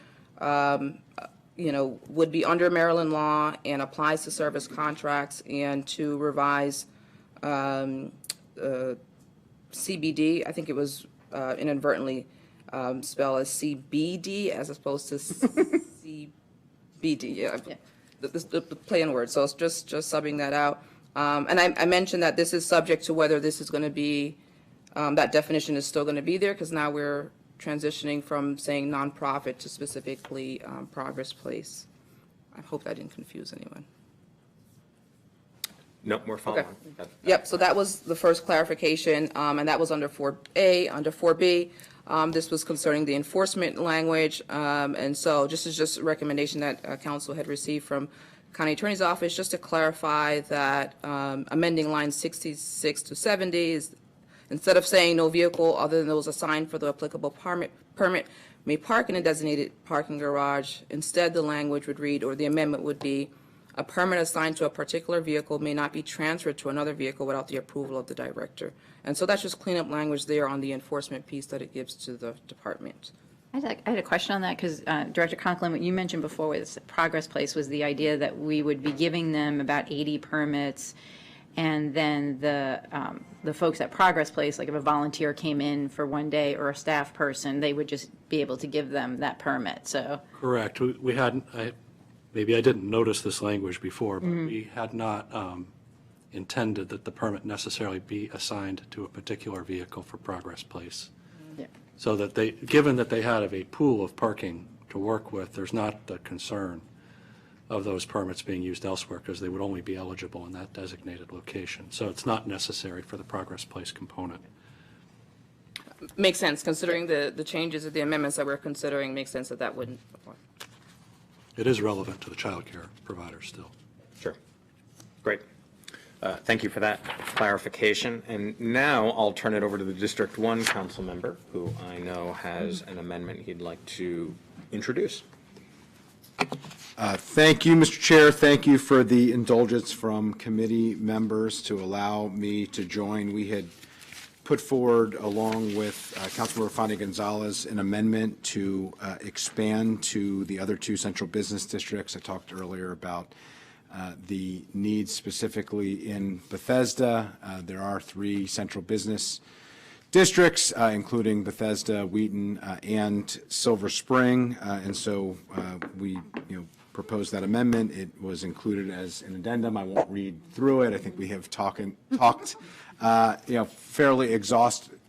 would be under Maryland law and applies to service contracts, and to revise CBD. I think it was inadvertently spelled as CBD as opposed to CBD. Yeah. The play on words, so it's just subbing that out. And I mentioned that this is subject to whether this is going to be, that definition is still going to be there, because now we're transitioning from saying nonprofit to specifically Progress Place. I hope that didn't confuse anyone. Nope, we're following. Okay. Yep, so that was the first clarification, and that was under 4A. Under 4B, this was concerning the enforcement language, and so this is just a recommendation that council had received from County Attorney's Office, just to clarify that amending lines 66 to 70 is, instead of saying no vehicle other than those assigned for the applicable permit may park in a designated parking garage, instead the language would read, or the amendment would be, a permit assigned to a particular vehicle may not be transferred to another vehicle without the approval of the director. And so that's just cleanup language there on the enforcement piece that it gives to the department. I had a question on that, because Director Conklin, what you mentioned before with Progress Place was the idea that we would be giving them about 80 permits, and then the folks at Progress Place, like if a volunteer came in for one day or a staff person, they would just be able to give them that permit, so. Correct. We hadn't, maybe I didn't notice this language before, but we had not intended that the permit necessarily be assigned to a particular vehicle for Progress Place. Yeah. So that they, given that they had a pool of parking to work with, there's not the concern of those permits being used elsewhere, because they would only be eligible in that designated location. So it's not necessary for the Progress Place component. Makes sense, considering the changes of the amendments that we're considering, makes sense that that wouldn't apply. It is relevant to the child care providers still. Sure. Great. Thank you for that clarification. And now I'll turn it over to the District 1 council member, who I know has an amendment he'd like to introduce. Thank you, Mr. Chair. Thank you for the indulgence from committee members to allow me to join. We had put forward, along with Councilmember Fonte Gonzalez, an amendment to expand to the other 2 central business districts. I talked earlier about the needs specifically in Bethesda. There are 3 central business districts, including Bethesda, Wheaton, and Silver Spring, and so we, proposed that amendment. It was included as an addendum. I won't read through it. I think we have talked fairly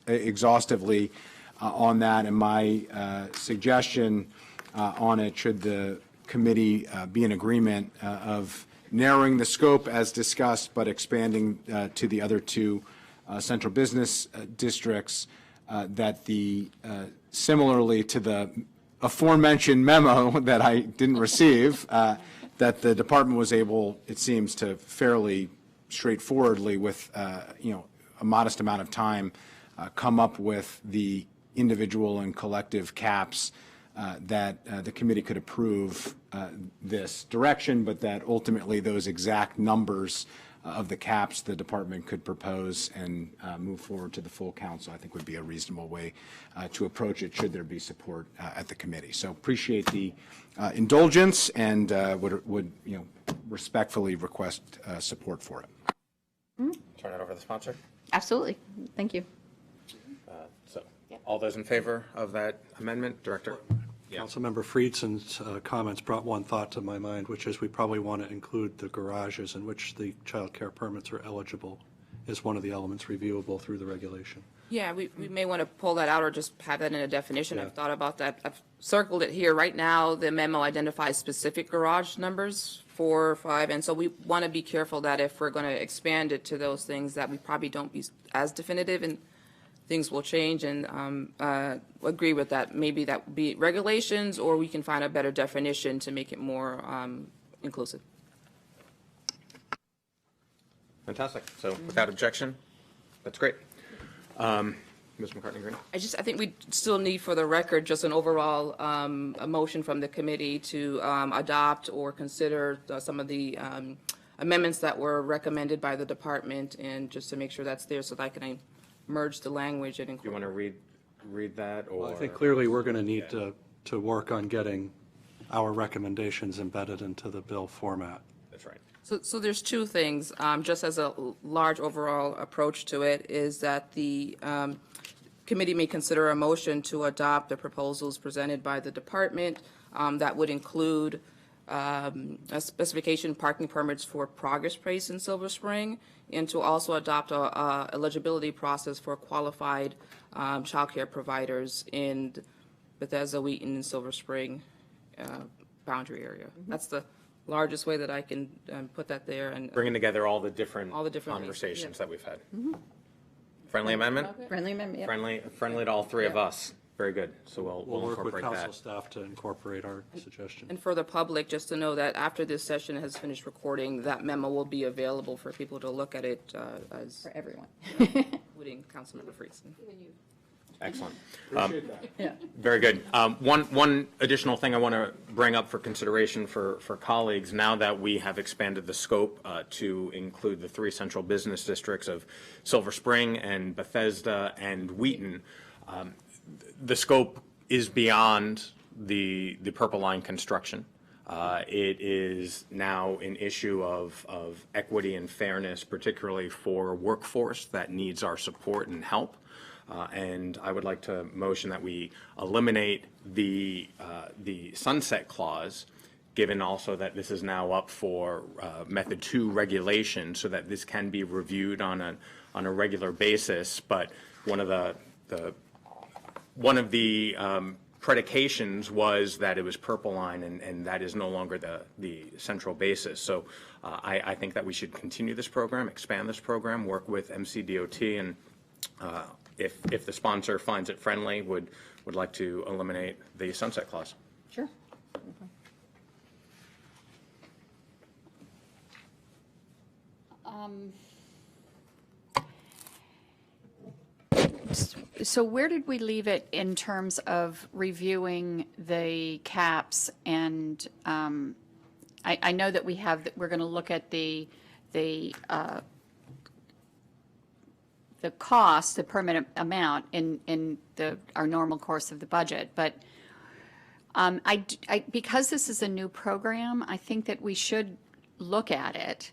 exhaustively on that, and my suggestion on it, should the committee be in agreement of narrowing the scope as discussed, but expanding to the other two central business districts, that the, similarly to the aforementioned memo that I didn't receive, that the department was able, it seems, to fairly straightforwardly with, a modest amount of time, come up with the individual and collective caps that the committee could approve this direction, but that ultimately those exact numbers of the caps the department could propose and move forward to the full council, I think would be a reasonable way to approach it, should there be support at the committee. So appreciate the indulgence and would respectfully request support for it. Turn it over to the sponsor. Absolutely. Thank you. So, all those in favor of that amendment, Director? Councilmember Friedson's comments brought one thought to my mind, which is we probably want to include the garages in which the child care permits are eligible as one of the elements reviewable through the regulation. Yeah, we may want to pull that out or just have that in a definition. I've thought about that. I've circled it here. Right now, the memo identifies specific garage numbers, 4 or 5, and so we want to be careful that if we're going to expand it to those things, that we probably don't be as definitive, and things will change, and agree with that. Maybe that would be regulations, or we can find a better definition to make it more inclusive. Fantastic. So without objection, that's great. Ms. McCartney-Green? I think we still need, for the record, just an overall a motion from the committee to adopt or consider some of the amendments that were recommended by the department, and just to make sure that's there so that I can merge the language and include. Do you want to read that, or? Well, I think clearly we're going to need to work on getting our recommendations embedded into the bill format. That's right. So there's two things, just as a large overall approach to it, is that the committee may consider a motion to adopt the proposals presented by the department that would include a specification parking permits for Progress Place in Silver Spring, and to also adopt a eligibility process for qualified child care providers in Bethesda, Wheaton, and Silver Spring boundary area. That's the largest way that I can put that there, and Bringing together all the different conversations conversations that we've had. Friendly amendment? Friendly amendment, yep. Friendly to all three of us. Very good. So we'll We'll work with incorporate council that. staff to incorporate our suggestion. And for the public, just to know that after this session has finished recording, that memo will be available for people to look at it as, For everyone. including Councilmember Friesen. Excellent. Yeah. Very good. One additional thing I want to bring up for consideration for colleagues, now that we have expanded the scope to include the 3 central business districts of Silver Spring and Bethesda and Wheaton, the scope is beyond the Purple Line construction. It is now an issue of equity and fairness, particularly for workforce that needs our support and help. And I would like to motion that we eliminate the sunset clause, given also that this is now up for Method 2 regulation, so that this can be reviewed on a regular basis. But one of the predications was that it was Purple Line, and that is no longer the central basis. So I think that we should continue this program, expand this program, work with MCDOT, and if the sponsor finds it friendly, would like to eliminate the sunset clause. Sure. So where did we leave it in terms of reviewing the caps? And I know that we're going to look at the cost, the permit amount in our normal course of the budget. But because this is a new program, I think that we should look at it.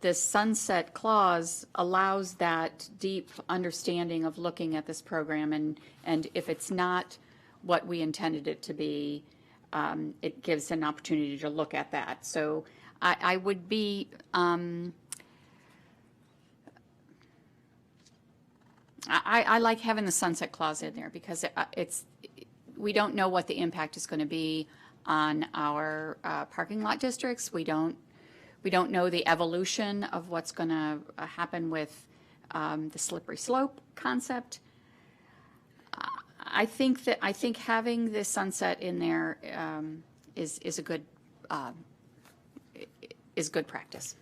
The sunset clause allows that deep understanding of looking at this program, and if it's not what we intended it to be, it gives an opportunity to look at that. So I would be I like having the sunset clause in there because we don't know what the impact is going to be on our parking lot districts. We don't know the evolution of what's going to happen with the slippery slope concept. I think having the sunset in there is a good practice.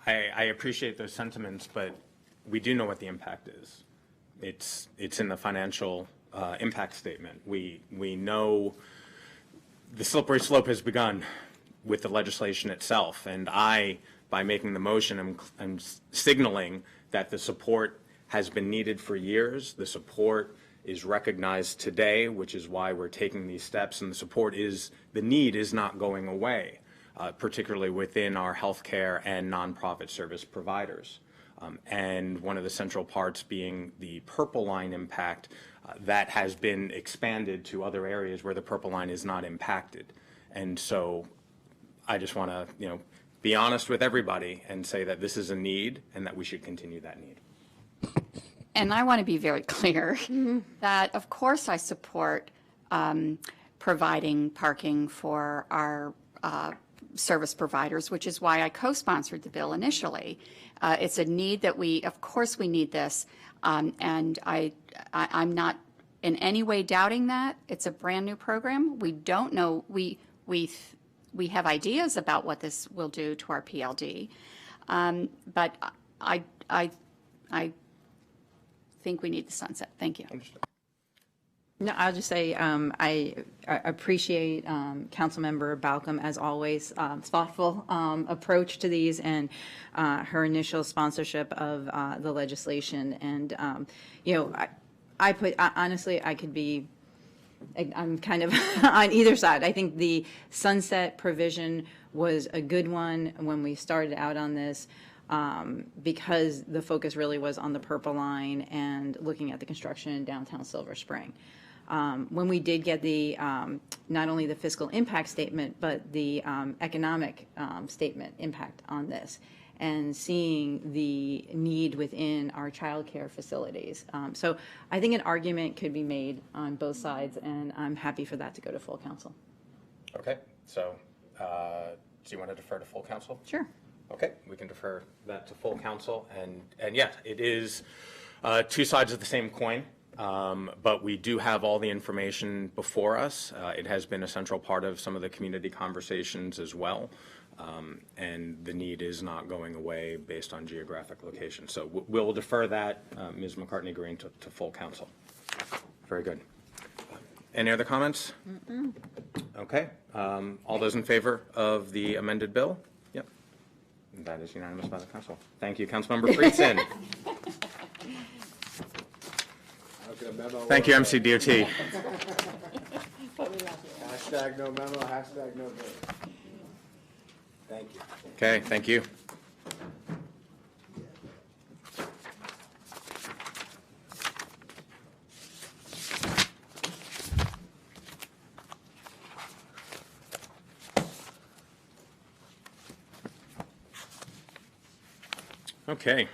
I appreciate those sentiments, but we do know what the impact is. It's in the financial impact statement. We know the slippery slope has begun with the legislation itself, and by making the motion, I'm signaling that the support has been needed for years. The support is recognized today, which is why we're taking these steps, and the need is not going away, particularly within our healthcare and nonprofit service providers. And one of the central parts being the Purple Line impact that has been expanded to other areas where the Purple Line is not impacted. And so I just want to, be honest with everybody and say that this is a need and that we should continue that need. And I want to be very clear that, of course, I support providing parking for our service providers, which is why I co-sponsored the bill initially. It's a need that of course we need this, and I'm not in any way doubting that. It's a brand new program. We don't know, we have ideas about what this will do to our PLD, but I think we need the sunset. Thank you. No, I'll just say I appreciate Councilmember Balcombe, as always, thoughtful approach to these and her initial sponsorship of the legislation. And, honestly, I could be, I'm kind of on either side. I think the sunset provision was a good one when we started out on this. Because the focus really was on the Purple Line and looking at the construction in downtown Silver Spring. When we did get the not only the fiscal impact statement, but the economic statement impact on this, and seeing the need within our childcare facilities. So I think an argument could be made on both sides, and I'm happy for that to go to full council. Okay, so do you want to defer to full council? Sure. Okay, we can defer that to full council, and yes, it is two sides of the same coin, but we do have all the information before us. It has been a central part of some of the community conversations as well, and the need is not going away based on geographic location. So we'll defer that, Ms. McCartney-Green, to full council. Very good. Any other comments? Okay, all those in favor of the amended bill? Yep. That is unanimous by the council. Thank you, Councilmember Friedson. Thank you, MCDOT. Hashtag no memo, hashtag no vote. Thank you. Okay, thank you. Okay.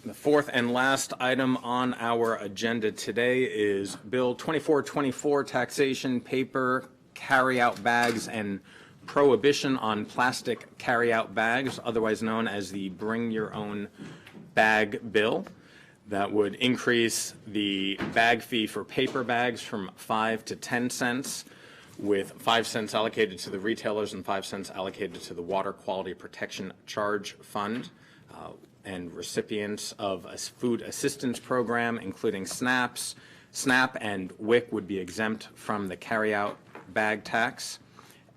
The fourth and last item on our agenda today is Bill 2424, Taxation, Paper, Carryout Bags and Prohibition on Plastic Carryout Bags, otherwise known as the Bring Your Own Bag Bill. That would increase the bag fee for paper bags from 5 to 10 cents, with 5 cents allocated to the retailers and 5 cents allocated to the Water Quality Protection Charge Fund. And recipients of a food assistance program, including SNAP and WIC, would be exempt from the carryout bag tax,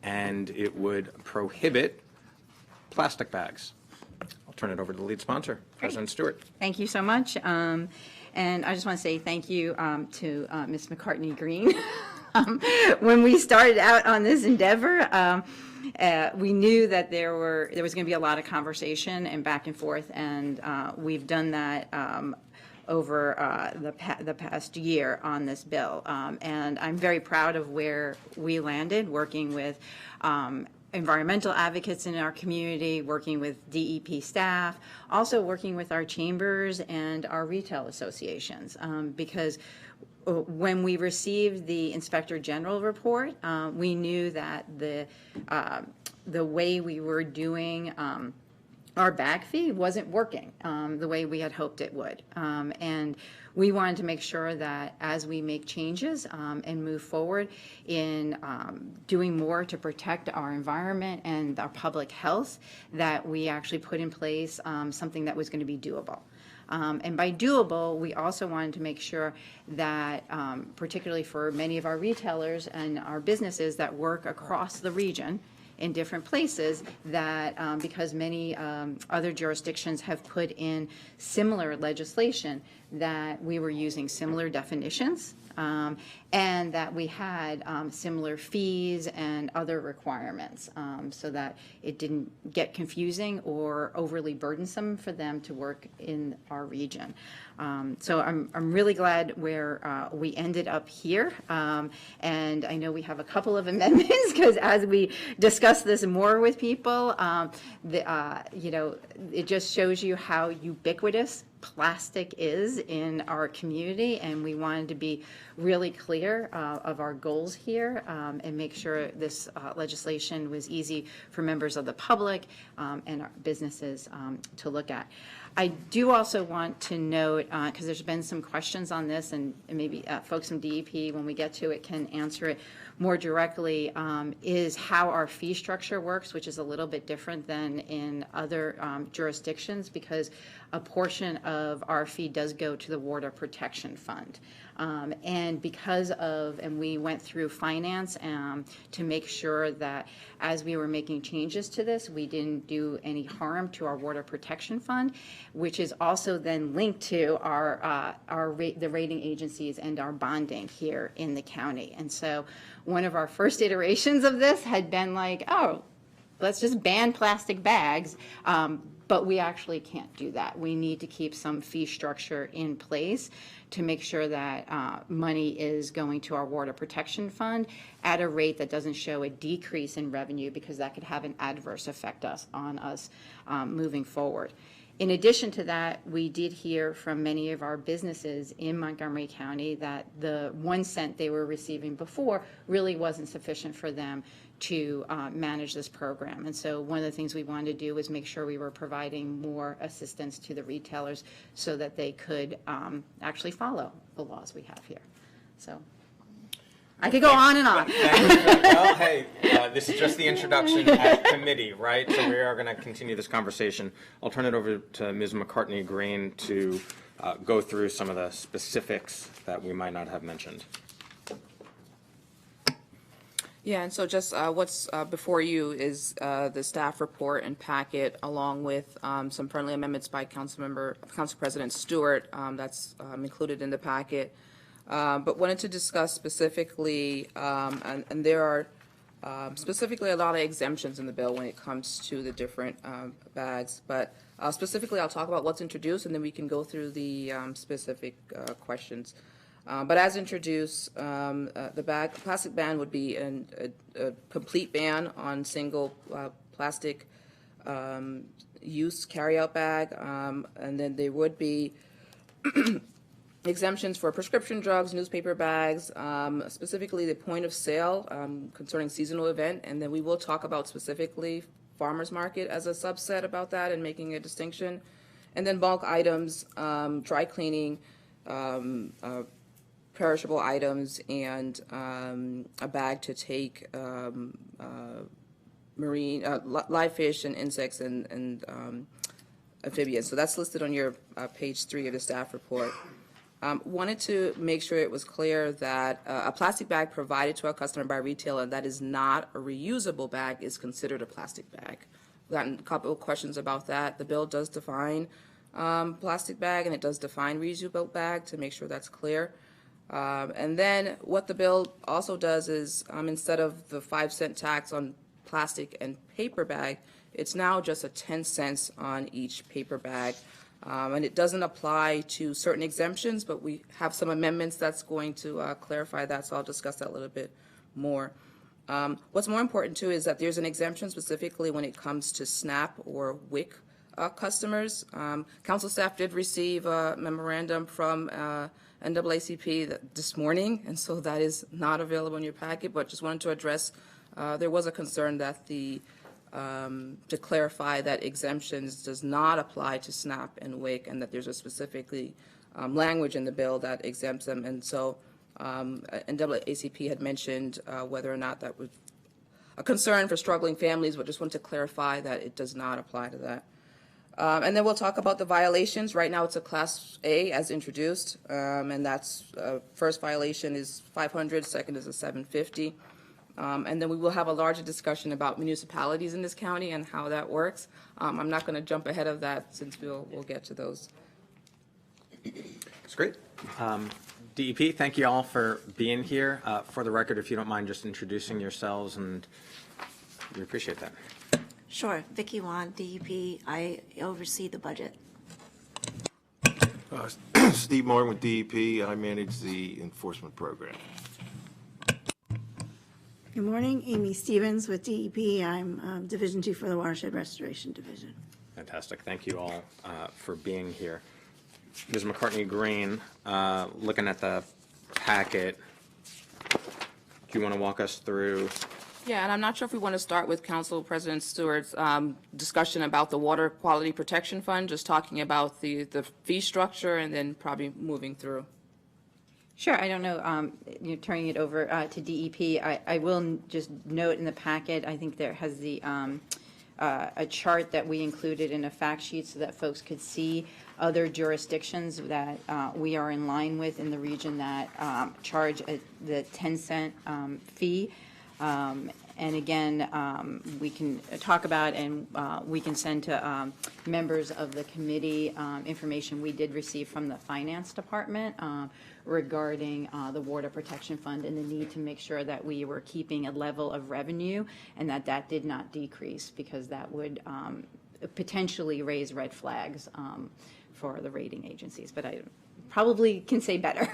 and it would prohibit plastic bags. I'll turn it over to the lead sponsor, President Stewart. Thank you so much. And I just want to say thank you to Ms. McCartney-Green. When we started out on this endeavor, we knew that there was going to be a lot of conversation and back and forth, and we've done that over the past year on this bill. And I'm very proud of where we landed, working with environmental advocates in our community, working with DEP staff, also working with our chambers and our retail associations, because when we received the Inspector General report, we knew that the way we were doing our bag fee wasn't working the way we had hoped it would. And we wanted to make sure that as we make changes and move forward in doing more to protect our environment and our public health, that we actually put in place something that was going to be doable. And by doable, we also wanted to make sure that, particularly for many of our retailers and our businesses that work across the region in different places, that because many other jurisdictions have put in similar legislation, that we were using similar definitions, and that we had similar fees and other requirements, so that it didn't get confusing or overly burdensome for them to work in our region. So I'm really glad where we ended up here, and I know we have a couple of amendments, because as we discuss this more with people, you know, it just shows you how ubiquitous plastic is in our community, and we wanted to be really clear of our goals here, and make sure this legislation was easy for members of the public and our businesses to look at. I do also want to note, because there's been some questions on this, and maybe folks from DEP, when we get to it, can answer it more directly, is how our fee structure works, which is a little bit different than in other jurisdictions, because a portion of our fee does go to the Water Protection Fund. And because of, and we went through finance to make sure that as we were making changes to this, we didn't do any harm to our Water Protection Fund, which is also then linked to the rating agencies and our bonding here in the county. And so one of our first iterations of this had been like, oh, let's just ban plastic bags. But we actually can't do that. We need to keep some fee structure in place to make sure that money is going to our Water Protection Fund at a rate that doesn't show a decrease in revenue, because that could have an adverse effect on us moving forward. In addition to that, we did hear from many of our businesses in Montgomery County that the 1 cent they were receiving before really wasn't sufficient for them to manage this program. And so one of the things we wanted to do was make sure we were providing more assistance to the retailers so that they could actually follow the laws we have here. So I could go on and on. Well, hey, this is just the introduction at committee, right? So we are going to continue this conversation. I'll turn it over to Ms. McCartney-Green to go through some of the specifics that we might not have mentioned. Yeah, and so just what's before you is the staff report and packet, along with some friendly amendments by Council President Stewart. That's included in the packet. But wanted to discuss specifically, and there are specifically a lot of exemptions in the bill when it comes to the different bags. But specifically, I'll talk about what's introduced, and then we can go through the specific questions. But as introduced, the plastic ban would be a complete ban on single plastic use carryout bag, and then there would be exemptions for prescription drugs, newspaper bags, specifically the point of sale concerning seasonal event, and then we will talk about specifically farmers market as a subset about that and making a distinction, and then bulk items, dry cleaning, perishable items, and a bag to take marine live fish and insects and amphibians. So that's listed on your page 3 of the staff report. Wanted to make sure it was clear that a plastic bag provided to a customer by a retailer that is not a reusable bag is considered a plastic bag. We've gotten a couple of questions about that. The bill does define plastic bag, and it does define reusable bag, to make sure that's clear. And then what the bill also does is, instead of the 5-cent tax on plastic and paper bag, it's now just a 10 cents on each paper bag. And it doesn't apply to certain exemptions, but we have some amendments that's going to clarify that, so I'll discuss that a little bit more. What's more important too is that there's an exemption specifically when it comes to SNAP or WIC customers. Council staff did receive a memorandum from NAACP this morning, and so that is not available in your packet, but just wanted to address, there was a concern that to clarify that exemptions does not apply to SNAP and WIC, and that there's a specifically language in the bill that exempts them. And so NAACP had mentioned whether or not that was a concern for struggling families, but just wanted to clarify that it does not apply to that. And then we'll talk about the violations. Right now it's a Class A as introduced, and that's first violation is 500, second is a 750. And then we will have a larger discussion about municipalities in this county and how that works. I'm not going to jump ahead of that since we'll get to those. That's great. DEP, thank you all for being here. For the record, if you don't mind just introducing yourselves, and we appreciate that. Sure. Vicki Wan, DEP. I oversee the budget. Steve Martin with DEP. I manage the enforcement program. Good morning. Amy Stevens with DEP. I'm Division 2 for the Watershed Restoration Division. Fantastic. Thank you all for being here. Ms. McCartney-Green, looking at the packet, do you want to walk us through? Yeah, and I'm not sure if we want to start with Council President Stewart's discussion about the Water Quality Protection Fund, just talking about the fee structure and then probably moving through. Sure. I don't know, you're turning it over to DEP. I will just note in the packet, I think there has the a chart that we included in a fact sheet so that folks could see other jurisdictions that we are in line with in the region that charge the 10-cent fee. And again, we can talk about and we can send to members of the committee information we did receive from the finance department regarding the Water Protection Fund and the need to make sure that we were keeping a level of revenue and that did not decrease, because that would potentially raise red flags for the rating agencies. But I probably can say better.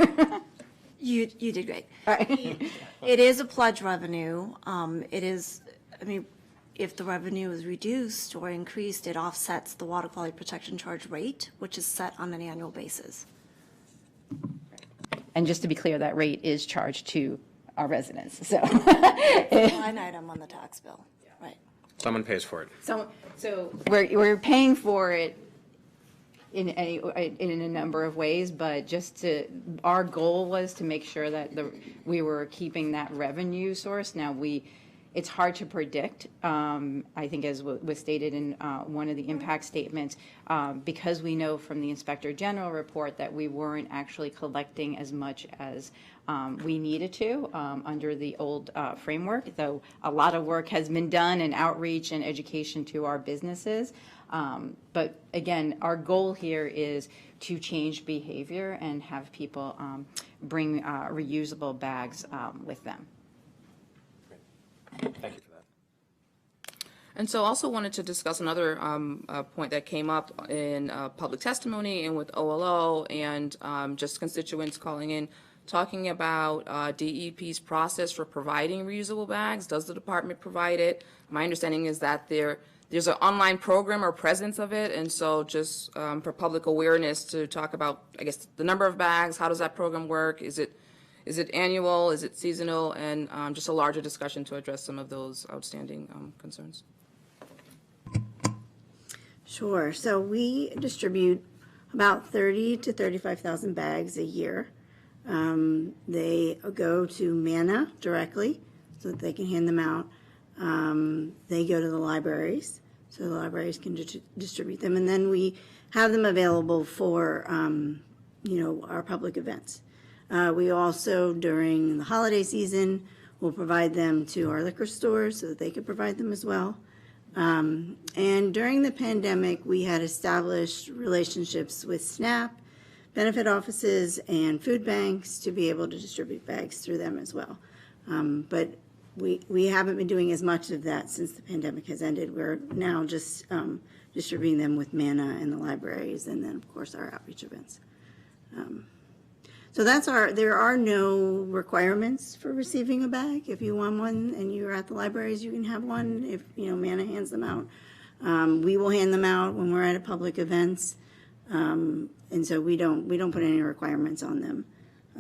You did great. All right. It is a pledge revenue. It is, I mean, if the revenue is reduced or increased, it offsets the water quality protection charge rate, which is set on an annual basis. And just to be clear, that rate is charged to our residents. So Line item on the tax bill, right? Someone pays for it. So we're paying for it in a number of ways, but our goal was to make sure that we were keeping that revenue source. Now it's hard to predict. I think, as was stated in one of the impact statements, because we know from the Inspector General report that we weren't actually collecting as much as we needed to under the old framework, though a lot of work has been done in outreach and education to our businesses. But again, our goal here is to change behavior and have people bring reusable bags with them. Thank you for that. And so also wanted to discuss another point that came up in public testimony and with OLO and just constituents calling in, talking about DEP's process for providing reusable bags. Does the department provide it? My understanding is that there's an online program or presence of it, and so just for public awareness to talk about, I guess, the number of bags, how does that program work? Is it annual? Is it seasonal? And just a larger discussion to address some of those outstanding concerns. Sure. So we distribute about 30 to 35,000 bags a year. They go to MANA directly so that they can hand them out. They go to the libraries, so the libraries can distribute them. And then we have them available for, our public events. We also, during the holiday season, will provide them to our liquor stores so that they could provide them as well. And during the pandemic, we had established relationships with SNAP, benefit offices, and food banks to be able to distribute bags through them as well. But we haven't been doing as much of that since the pandemic has ended. We're now just distributing them with MANA and the libraries, and then, of course, our outreach events. So there are no requirements for receiving a bag. If you want one and you're at the libraries, you can have one if, Manna hands them out. We will hand them out when we're at public events. And so we don't put any requirements on them.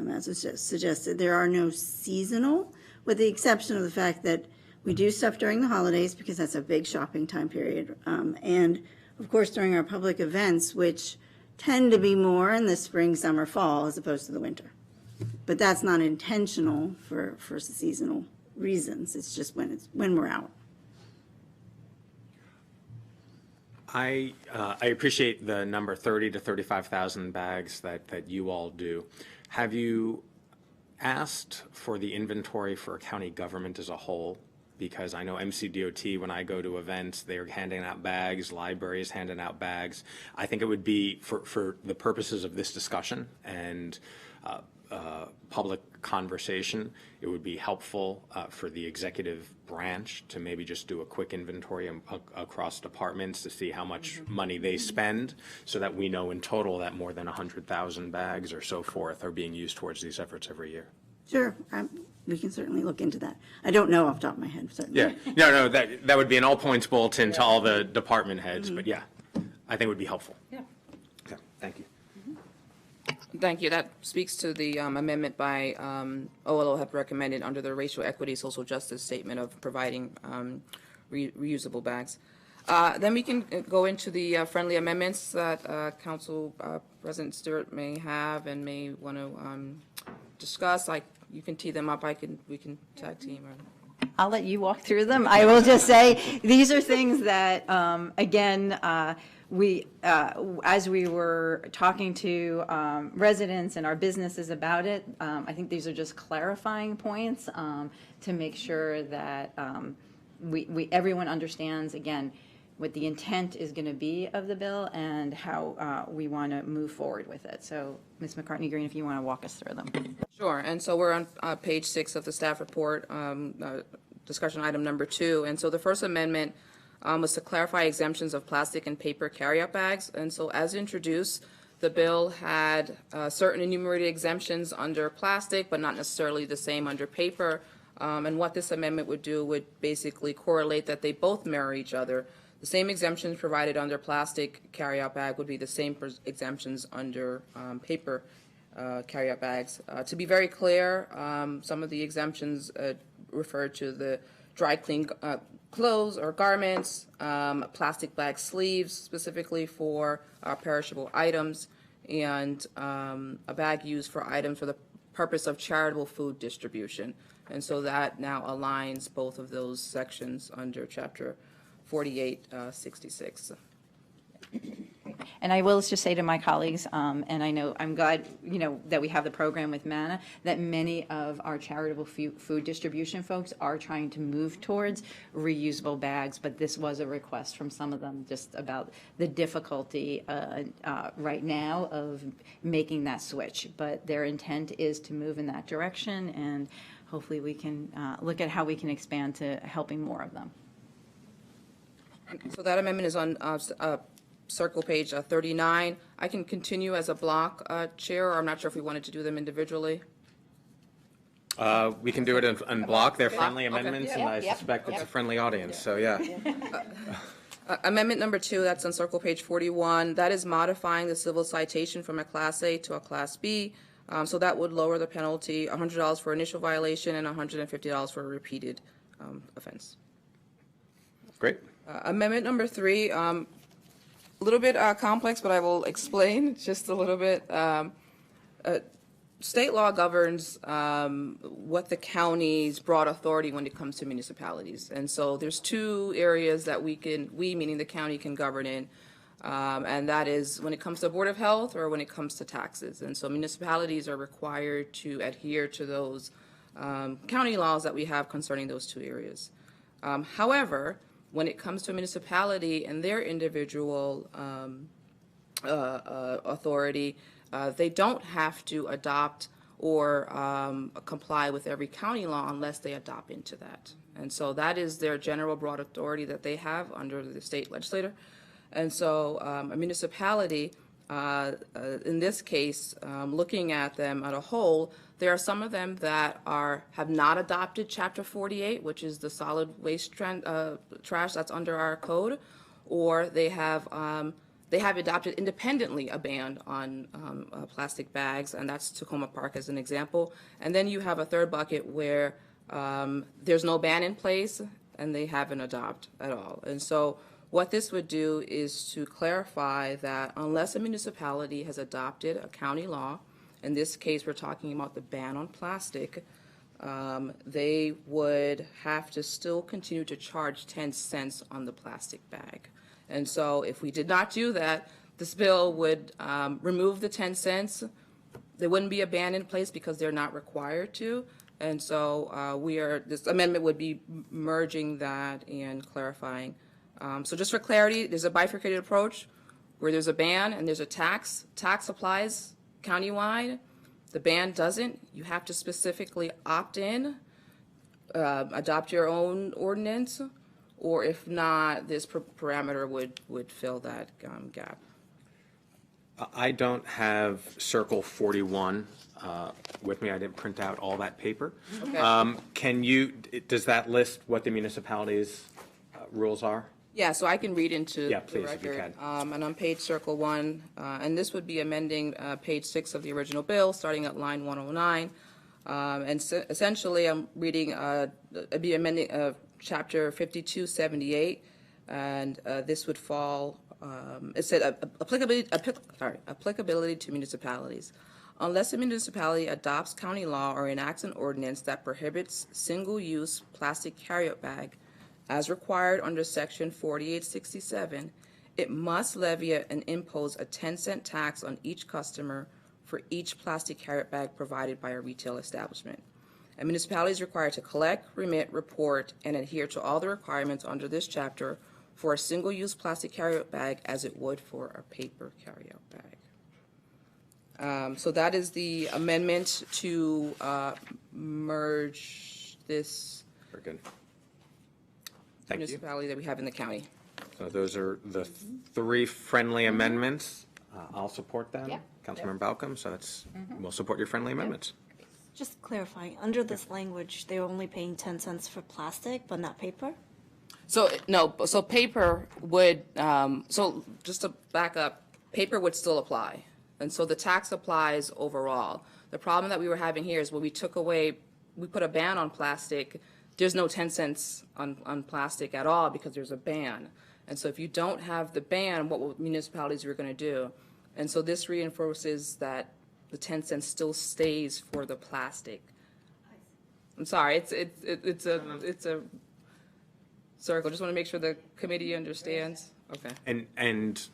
As was just suggested, there are no seasonal, with the exception of the fact that we do stuff during the holidays because that's a big shopping time period. And of course, during our public events, which tend to be more in the spring, summer, fall, as opposed to the winter. But that's not intentional for seasonal reasons. It's just when we're out. I appreciate the number 30 to 35,000 bags that you all do. Have you asked for the inventory for county government as a whole? Because I know MCDOT, when I go to events, they're handing out bags, libraries handing out bags. I think it would be, for the purposes of this discussion and public conversation, it would be helpful for the executive branch to maybe just do a quick inventory across departments to see how much money they spend, so that we know in total that more than 100,000 bags or so forth are being used towards these efforts every year. Sure, we can certainly look into that. I don't know off the top of my head, certainly. Yeah, no, that would be an all-points bulletin to all the department heads, but yeah, I think it would be helpful. Yeah. Okay, thank you. Thank you. That speaks to the amendment by OLO have recommended under the racial equity, social justice statement of providing reusable bags. Then we can go into the friendly amendments that Council President Stewart may have and may want to discuss. You can tee them up. We can tag team. I'll let you walk through them. I will just say, these are things that, again, as we were talking to residents and our businesses about it, I think these are just clarifying points to make sure that everyone understands, again, what the intent is going to be of the bill and how we want to move forward with it. So, Ms. McCartney-Green, if you want to walk us through them. Sure. And so we're on page 6 of the staff report, discussion item number 2. And so the first amendment was to clarify exemptions of plastic and paper carryout bags. And so as introduced, the bill had certain enumerated exemptions under plastic, but not necessarily the same under paper. And what this amendment would do would basically correlate that they both mirror each other. The same exemptions provided under plastic carryout bag would be the same exemptions under paper carryout bags. To be very clear, some of the exemptions refer to the dry clean clothes or garments, plastic bag sleeves specifically for perishable items, and a bag used for items for the purpose of charitable food distribution. And so that now aligns both of those sections under Chapter 4866. And I will just say to my colleagues, and I know I'm glad that we have the program with MANA, that many of our charitable food distribution folks are trying to move towards reusable bags, but this was a request from some of them just about the difficulty right now of making that switch. But their intent is to move in that direction, and hopefully we can look at how we can expand to helping more of them. So that amendment is on circle page 39. I can continue as a block, Chair, or I'm not sure if we wanted to do them individually. We can do it in block. They're friendly Okay. amendments, and I suspect it's a friendly audience, so yeah. Amendment number 2, that's on circle page 41. That is modifying the civil citation from a Class A to a Class B. So that would lower the penalty, $100 for initial violation and $150 for a repeated offense. Great. Amendment number 3, a little bit complex, but I will explain just a little bit. State law governs what the county's broad authority when it comes to municipalities. And so there's 2 areas that we, meaning the county, can govern in. And that is when it comes to Board of Health or when it comes to taxes. And so municipalities are required to adhere to those county laws that we have concerning those 2 areas. However, when it comes to a municipality and their individual authority, they don't have to adopt or comply with every county law unless they adopt into that. And so that is their general broad authority that they have under the state legislature. And so a municipality in this case, looking at them at a whole, there are some of them that have not adopted Chapter 48, which is the solid waste trash that's under our code, or they have adopted independently a ban on plastic bags, and that's Tacoma Park as an example. And then you have a third bucket where there's no ban in place and they haven't adopted at all. And so what this would do is to clarify that unless a municipality has adopted a county law, in this case we're talking about the ban on plastic, they would have to still continue to charge 10 cents on the plastic bag. And so if we did not do that, this bill would remove the 10 cents. There wouldn't be a ban in place because they're not required to. And so this amendment would be merging that and clarifying. So just for clarity, there's a bifurcated approach where there's a ban and there's a tax. Tax applies countywide. The ban doesn't. You have to specifically opt in, adopt your own ordinance, or if not, this parameter would fill that gap. I don't have Circle 41 with me. I didn't print out all that paper. Okay. Does that list what the municipality's rules are? Yeah, so I can read into Yeah, the please, if you record. can. And on page Circle 1, and this would be amending page 6 of the original bill, starting at line 109. Essentially, I'm reading, I'd be amending Chapter 5278, and this would fall, it said applicability to municipalities. Unless a municipality adopts county law or enacts an ordinance that prohibits single-use plastic carryout bag as required under Section 4867, it must levy and impose a 10-cent tax on each customer for each plastic carryout bag provided by a retail establishment. A municipality is required to collect, remit, report, and adhere to all the requirements under this chapter for a single-use plastic carryout bag as it would for a paper carryout bag. So that is the amendment to merge this Very good. Thank you. municipality that we have in the county. So those are the three friendly amendments. I'll support them. Yeah. Councilmember Balcombe, so we'll support your friendly amendments. Just clarifying, under this language, they're only paying 10 cents for plastic, but not paper? So, no, so paper would, so just to back up, paper would still apply. And so the tax applies overall. The problem that we were having here is when we put a ban on plastic, there's no 10 cents on plastic at all because there's a ban. And so if you don't have the ban, what municipalities are going to do? And so this reinforces that the 10 cents still stays for the plastic. I'm sorry, it's a circle. Just want to make sure the committee understands. Okay. And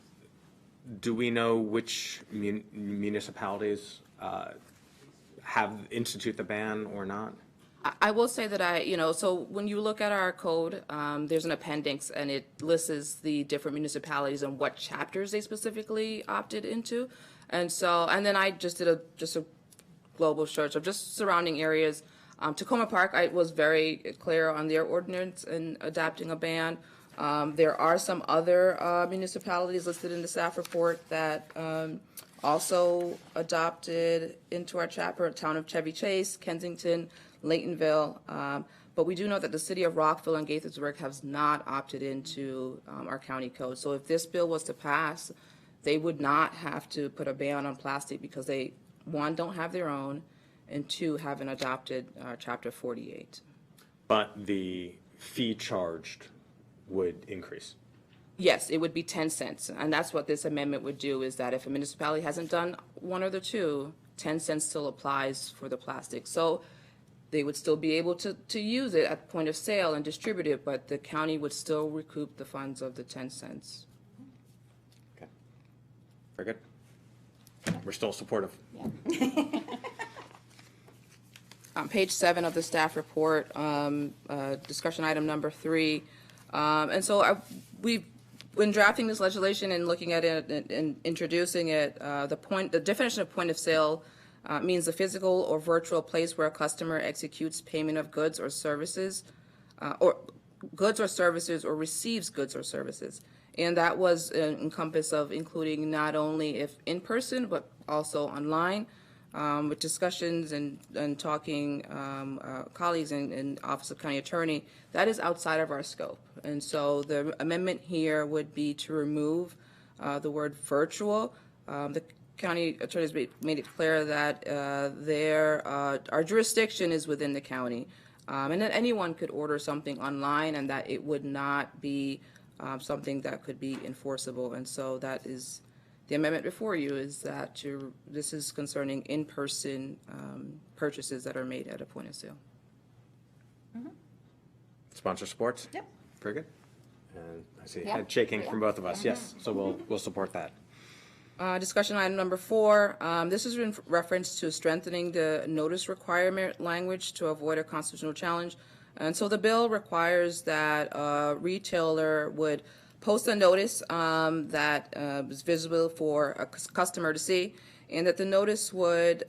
do we know which municipalities have institute the ban or not? I will say that so when you look at our code, there's an appendix and it lists the different municipalities and what chapters they specifically opted into. And then I just did a global search of just surrounding areas. Tacoma Park, I was very clear on their ordinance in adopting a ban. There are some other municipalities listed in the staff report that also adopted into our chapter, town of Chevy Chase, Kensington, Laytonville, but we do know that the city of Rockville and Gaithersburg has not opted into our county code. So if this bill was to pass, they would not have to put a ban on plastic because they, one, don't have their own, and two, haven't adopted Chapter 48. But the fee charged would increase. Yes, it would be 10 cents, and that's what this amendment would do, is that if a municipality hasn't done one or the two, 10 cents still applies for the plastic. So they would still be able to use it at point of sale and distribute it, but the county would still recoup the funds of the 10 cents. Okay. Very good. We're still supportive. On page 7 of the staff report, discussion item number 3. And so when drafting this legislation and looking at it and introducing it, the definition of point of sale means the physical or virtual place where a customer executes payment of goods or services, or receives goods or services. And that was an encompass of including not only if in person, but also online, with discussions and talking colleagues in Office of County Attorney. That is outside of our scope. And so the amendment here would be to remove the word virtual. The county attorneys made it clear that our jurisdiction is within the county, and that anyone could order something online, and that it would not be something that could be enforceable. And so that is the amendment before you, is that this is concerning in-person purchases that are made at a point of sale. Sponsor sports? Yep. Very good. And I see Yeah. head shaking from both of us. Yes, so we'll support that. Discussion item number 4, this is in reference to strengthening the notice requirement language to avoid a constitutional challenge. And so the bill requires that a retailer would post a notice that is visible for a customer to see, and that the notice would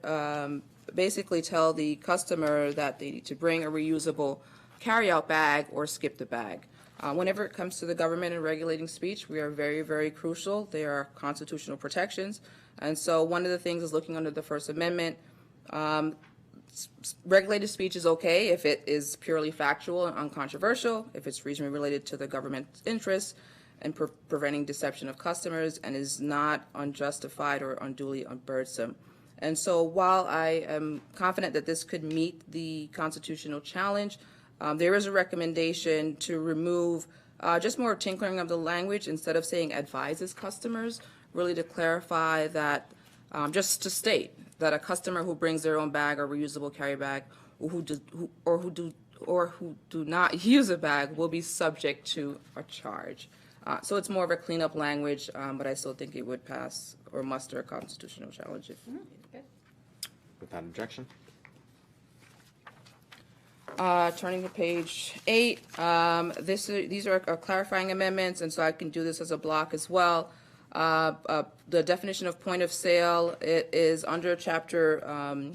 basically tell the customer that they need to bring a reusable carryout bag or skip the bag. Whenever it comes to the government and regulating speech, we are very, very crucial. There are constitutional protections. And so one of the things is looking under the First Amendment. Regulated speech is okay if it is purely factual and uncontroversial, if it's reasonably related to the government's interests and preventing deception of customers, and is not unjustified or unduly burdensome. And so while I am confident that this could meet the constitutional challenge, there is a recommendation to remove just more tinkering of the language, instead of saying advises customers, really to clarify that, just to state that a customer who brings their own bag or reusable carry bag, or who do not use a bag, will be subject to a charge. So it's more of a cleanup language, but I still think it would pass or muster a constitutional challenge if needed. Without objection. Turning to page 8, these are clarifying amendments, and so I can do this as a block as well. The definition of point of sale, it is under chapter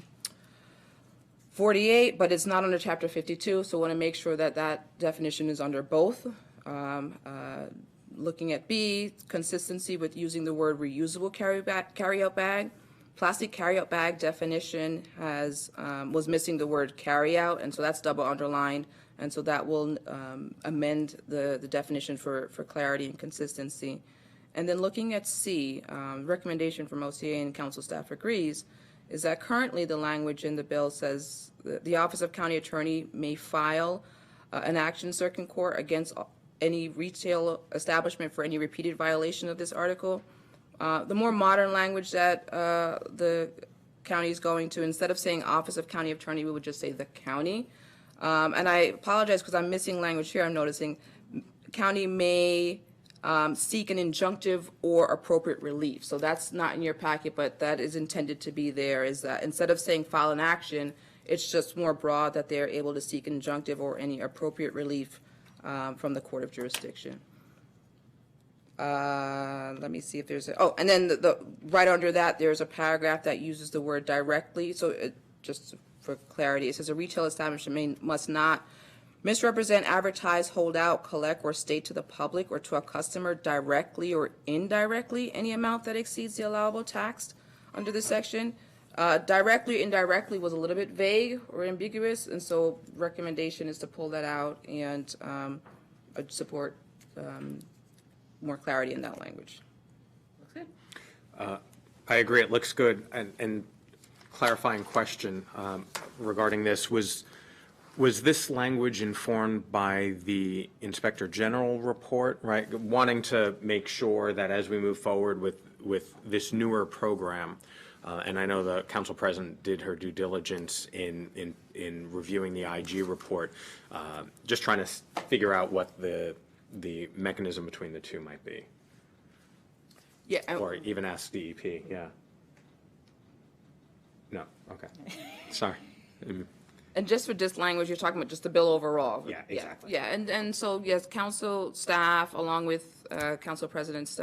48, but it's not under chapter 52, so I want to make sure that that definition is under both. Looking at B, consistency with using the word reusable carryout bag. Plastic carryout bag definition was missing the word carryout, and so that's double underlined, and so that will amend the definition for clarity and consistency. And then looking at C, recommendation from OCA and council staff agrees, is that currently the language in the bill says the Office of County Attorney may file an action circuit court against any retail establishment for any repeated violation of this article. The more modern language that the county is going to, instead of saying Office of County Attorney, we would just say the county. And I apologize because I'm missing language here. I'm noticing county may seek an injunctive or appropriate relief. So that's not in your packet, but that is intended to be there, is that instead of saying file an action, it's just more broad that they're able to seek injunctive or any appropriate relief from the court of jurisdiction. Let me see if there's and then the right under that, there's a paragraph that uses the word directly. So just for clarity, it says a retail establishment must not misrepresent, advertise, hold out, collect, or state to the public or to a customer directly or indirectly any amount that exceeds the allowable tax under this section. Directly, indirectly was a little bit vague or ambiguous, and so recommendation is to pull that out and support more clarity in that language. I agree, it looks good. And clarifying question regarding this, was this language informed by the Inspector General report, right? Wanting to make sure that as we move forward with this newer program, and I know the council president did her due diligence in reviewing the IG report, just trying to figure out what the mechanism between the two might be. Yeah. Or even ask DEP, yeah. No, okay, sorry. And just for this language, you're talking about just the bill overall. Yeah, exactly. Yeah, and so, yes, council staff, along with council president's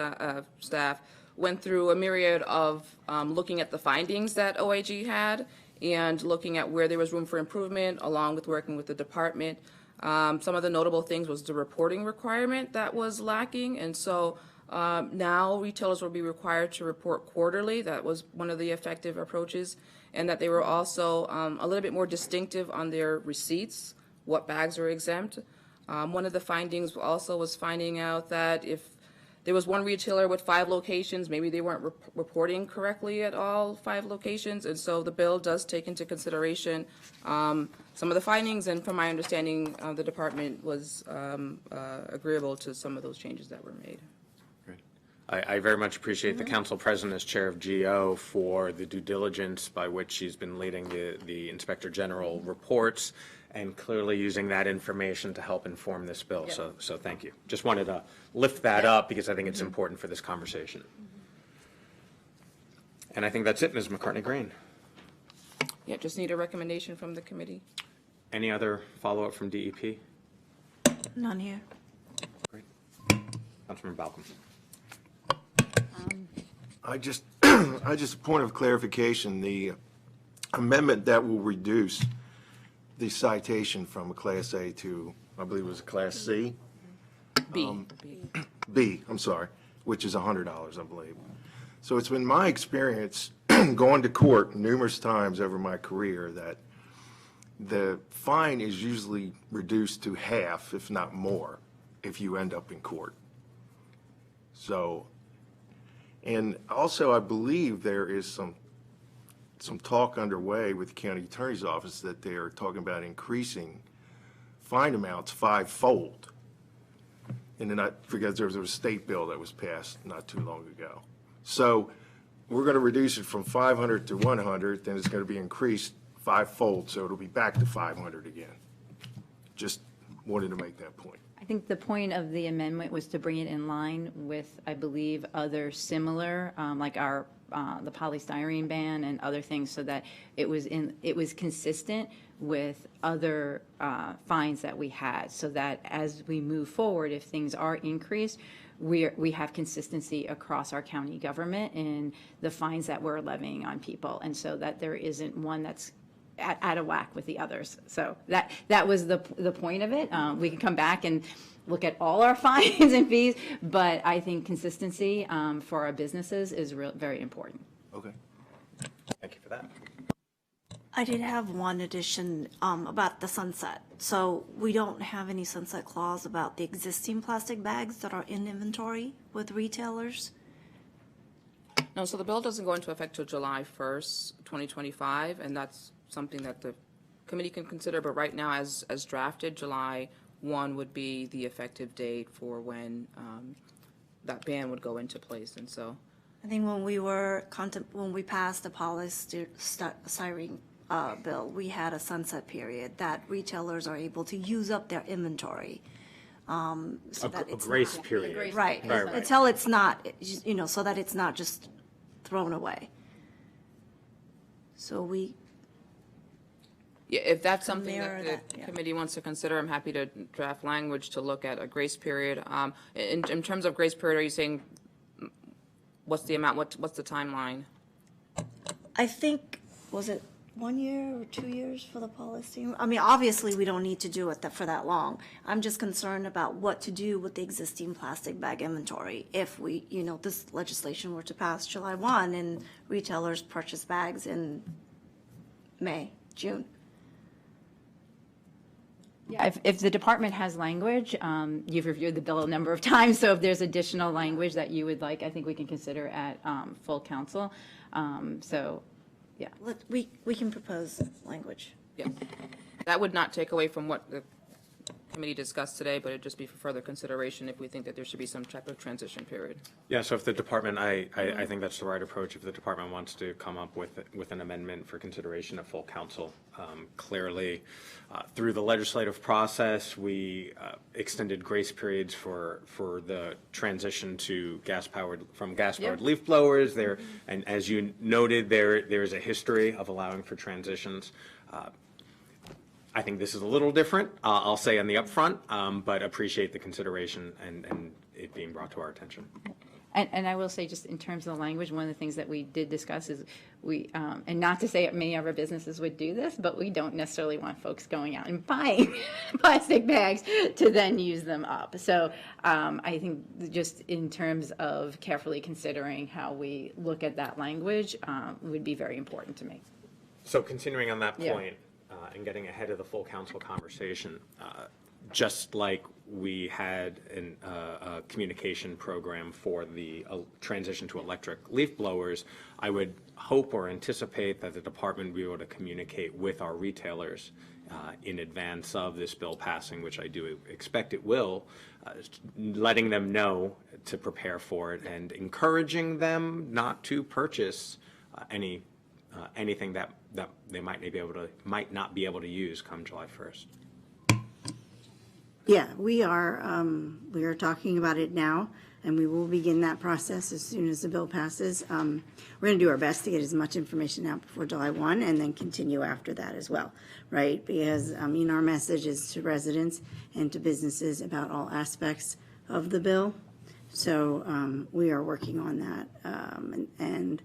staff, went through a myriad of looking at the findings that OIG had and looking at where there was room for improvement, along with working with the department. Some of the notable things was the reporting requirement that was lacking, and so now retailers will be required to report quarterly. That was one of the effective approaches, and that they were also a little bit more distinctive on their receipts, what bags are exempt. One of the findings also was finding out that if there was one retailer with 5 locations, maybe they weren't reporting correctly at all 5 locations, and so the bill does take into consideration some of the findings, and from my understanding, the department was agreeable to some of those changes that were made. I very much appreciate the council president as chair of GO for the due diligence by which she's been leading the Inspector General reports and clearly using that information to help inform this bill. So thank you. Just wanted to lift that up because I think it's important for this conversation. And I think that's it, Ms. McCartney-Green. Yeah, just need a recommendation from the committee. Any other follow-up from DEP? None here. Great. Councilmember Balcombe. I just a point of clarification, the amendment that will reduce the citation from a Class A to, I believe it was a Class C? B, I'm sorry, which is $100, I believe. So it's been my experience going to court numerous times over my career that the fine is usually reduced to half, if not more, if you end up in court. So, and also I believe there is some talk underway with the county attorney's office that they are talking about increasing fine amounts 5-fold. And then because there was a state bill that was passed not too long ago. So we're going to reduce it from 500 to 100, then it's going to be increased 5-fold, so it'll be back to 500 again. Just wanted to make that point. I think the point of the amendment was to bring it in line with, I believe, other similar, like our the polystyrene ban and other things, so that it was consistent with other fines that we had, so that as we move forward, if things are increased, we have consistency across our county government in the fines that we're levying on people, and so that there isn't one that's out of whack with the others. So that was the point of it. We can come back and look at all our fines and fees, but I think consistency for our businesses is very important. Okay. Thank you for that. I did have one addition about the sunset. So we don't have any sunset clause about the existing plastic bags that are in inventory with retailers. No, so the bill doesn't go into effect till July 1st, 2025, and that's something that the committee can consider, but right now, as drafted, July 1 would be the effective date for when that ban would go into place, and so. I think when we passed the polystyrene bill, we had a sunset period that retailers are able to use up their inventory. So that it's grace period. Right, until it's not, so that it's not just thrown away. So Yeah, if that's something that mirror the that, committee wants to consider, I'm happy to draft language to look at a grace period. In terms of grace period, are you saying, what's the amount, what's the timeline? I think, was it 1 year or 2 years for the policy? I mean, obviously, we don't need to do it for that long. I'm just concerned about what to do with the existing plastic bag inventory if we, this legislation were to pass July 1 and retailers purchase bags in May, June. Yeah, if the department has language, you've reviewed the bill a number of times, so if there's additional language that you would like, I think we can consider at full council. So, yeah. We can propose language. Yeah, that would not take away from what the committee discussed today, but it'd just be for further consideration if we think that there should be some type of transition period. Yeah, so if the department, I think that's the right approach. If the department wants to come up with an amendment for consideration at full council, clearly through the legislative process, we extended grace periods for the transition to from gas-powered leaf blowers. There, and as you noted, there is a history of allowing for transitions. I think this is a little different, I'll say on the upfront, but appreciate the consideration and it being brought to our attention. And I will say, just in terms of the language, one of the things that we did discuss is we, and not to say that many of our businesses would do this, but we don't necessarily want folks going out and buying plastic bags to then use them up. So I think just in terms of carefully considering how we look at that language would be very important to me. So continuing on that Yeah. point, and getting ahead of the full council conversation, just like we had a communication program for the transition to electric leaf blowers, I would hope or anticipate that the department will be able to communicate with our retailers in advance of this bill passing, which I do expect it will, letting them know to prepare for it and encouraging them not to purchase anything that they might not be able to use come July 1st. Yeah, we are talking about it now, and we will begin that process as soon as the bill passes. We're going to do our best to get as much information out before July 1 and then continue after that as well, right? Because, our message is to residents and to businesses about all aspects of the bill. So we are working on that, and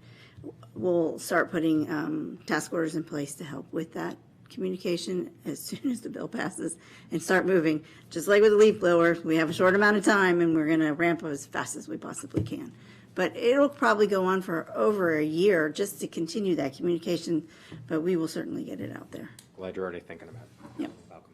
we'll start putting task orders in place to help with that communication as soon as the bill passes and start moving. Just like with the leaf blower, we have a short amount of time and we're going to ramp up as fast as we possibly can. But it'll probably go on for over a year just to continue that communication, but we will certainly get it out there. Glad you're already thinking about it. Yep. Welcome.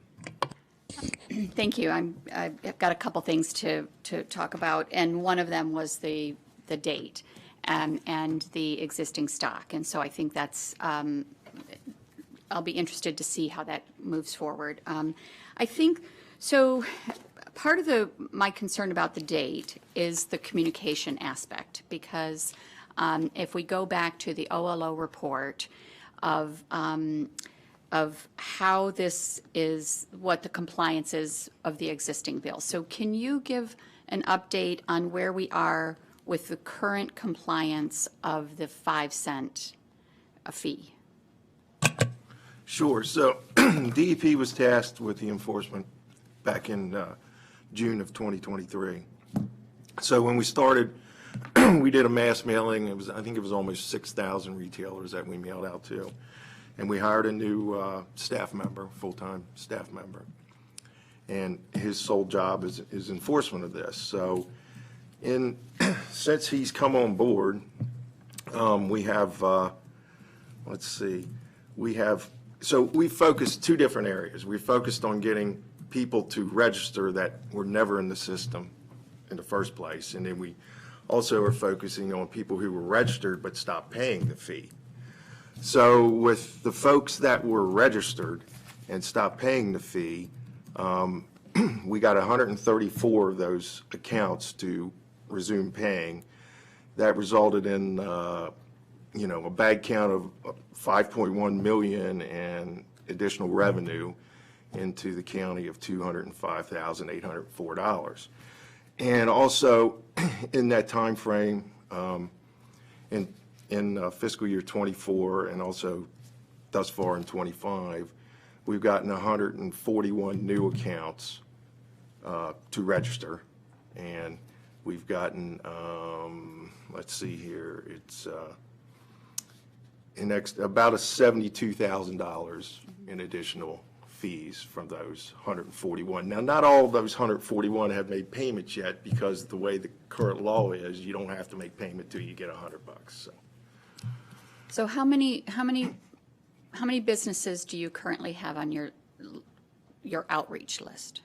Thank you. I've got a couple things to talk about, and one of them was the date and the existing stock. And so I think that's, I'll be interested to see how that moves forward. I think, so part of my concern about the date is the communication aspect, because if we go back to the OLO report of how this is, what the compliance is of the existing bill. So can you give an update on where we are with the current compliance of the 5-cent fee? Sure. So DEP was tasked with the enforcement back in June of 2023. So when we started, we did a mass mailing. I think it was almost 6,000 retailers that we mailed out to. And we hired a new staff member, full-time staff member. And his sole job is enforcement of this. So since he's come on board, we have, so we focused two different areas. We focused on getting people to register that were never in the system in the first place. And then we also are focusing on people who were registered but stopped paying the fee. So with the folks that were registered and stopped paying the fee, we got 134 of those accounts to resume paying. That resulted in a bag count of 5.1 million and additional revenue into the county of $205,804. And also in that time frame, in fiscal year 24 and also thus far in 25, we've gotten 141 new accounts to register, and we've gotten, let's see here, it's about $72,000 in additional fees from those 141. Now, not all of those 141 have made payments yet, because the way the current law is, you don't have to make payment till you get $100. So how many businesses do you currently have on your outreach list?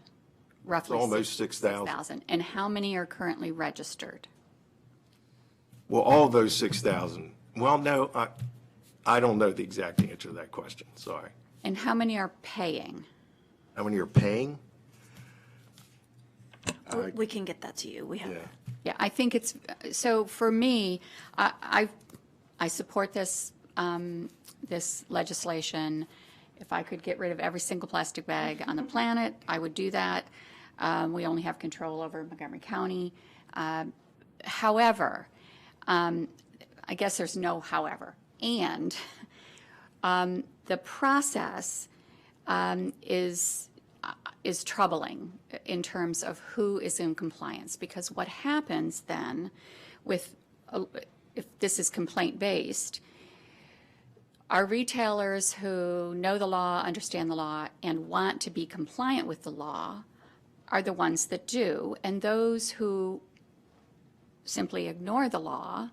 Roughly almost 6,000. 6,000. And how many are currently registered? Well, all of those 6,000. Well, no, I don't know the exact answer to that question. Sorry. And how many are paying? How many are paying? We can get that to you. We have. Yeah. Yeah, I think it's, so for me, I support this, this legislation. If I could get rid of every single plastic bag on the planet, I would do that. We only have control over Montgomery County. However, I guess there's no however. And the process is troubling in terms of who is in compliance, because what happens then with, if this is complaint-based, our retailers who know the law, understand the law, and want to be compliant with the law are the ones that do. And those who simply ignore the law,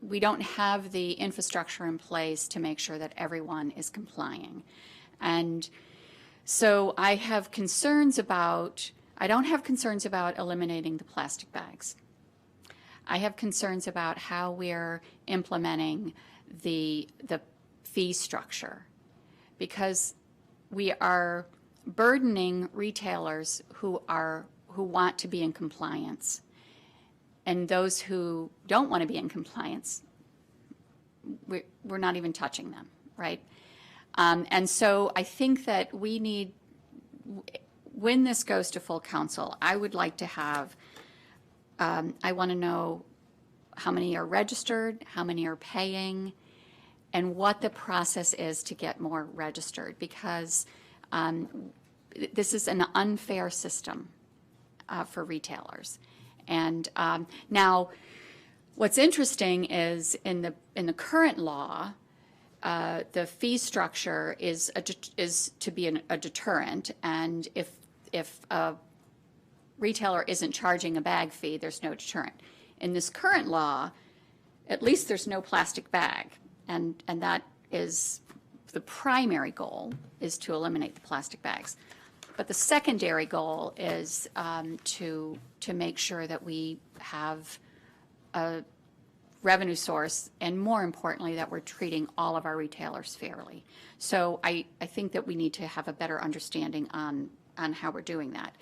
we don't have the infrastructure in place to make sure that everyone is complying. And so I don't have concerns about eliminating the plastic bags. I have concerns about how we're implementing the fee structure, because we are burdening retailers who want to be in compliance, and those who don't want to be in compliance, we're not even touching them, right? And so I think that we need, when this goes to full council, I would like to have, I want to know how many are registered, how many are paying, and what the process is to get more registered, because this is an unfair system for retailers. And now, what's interesting is in the current law, the fee structure is to be a deterrent, and if a retailer isn't charging a bag fee, there's no deterrent. In this current law, at least there's no plastic bag, and that is the primary goal, is to eliminate the plastic bags. But the secondary goal is to make sure that we have a revenue source, and more importantly, that we're treating all of our retailers fairly. So I think that we need to have a better understanding on how we're doing that.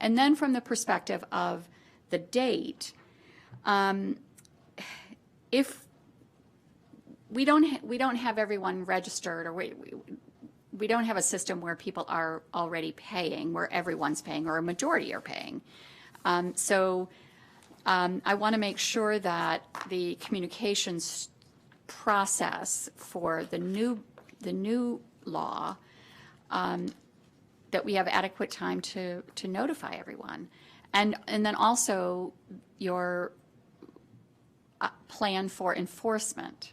And then from the perspective of the date, if we don't have everyone registered, or we don't have a system where people are already paying, where everyone's paying, or a majority are paying. So I want to make sure that the communications process for the new law, that we have adequate time to notify everyone, and then also your plan for enforcement.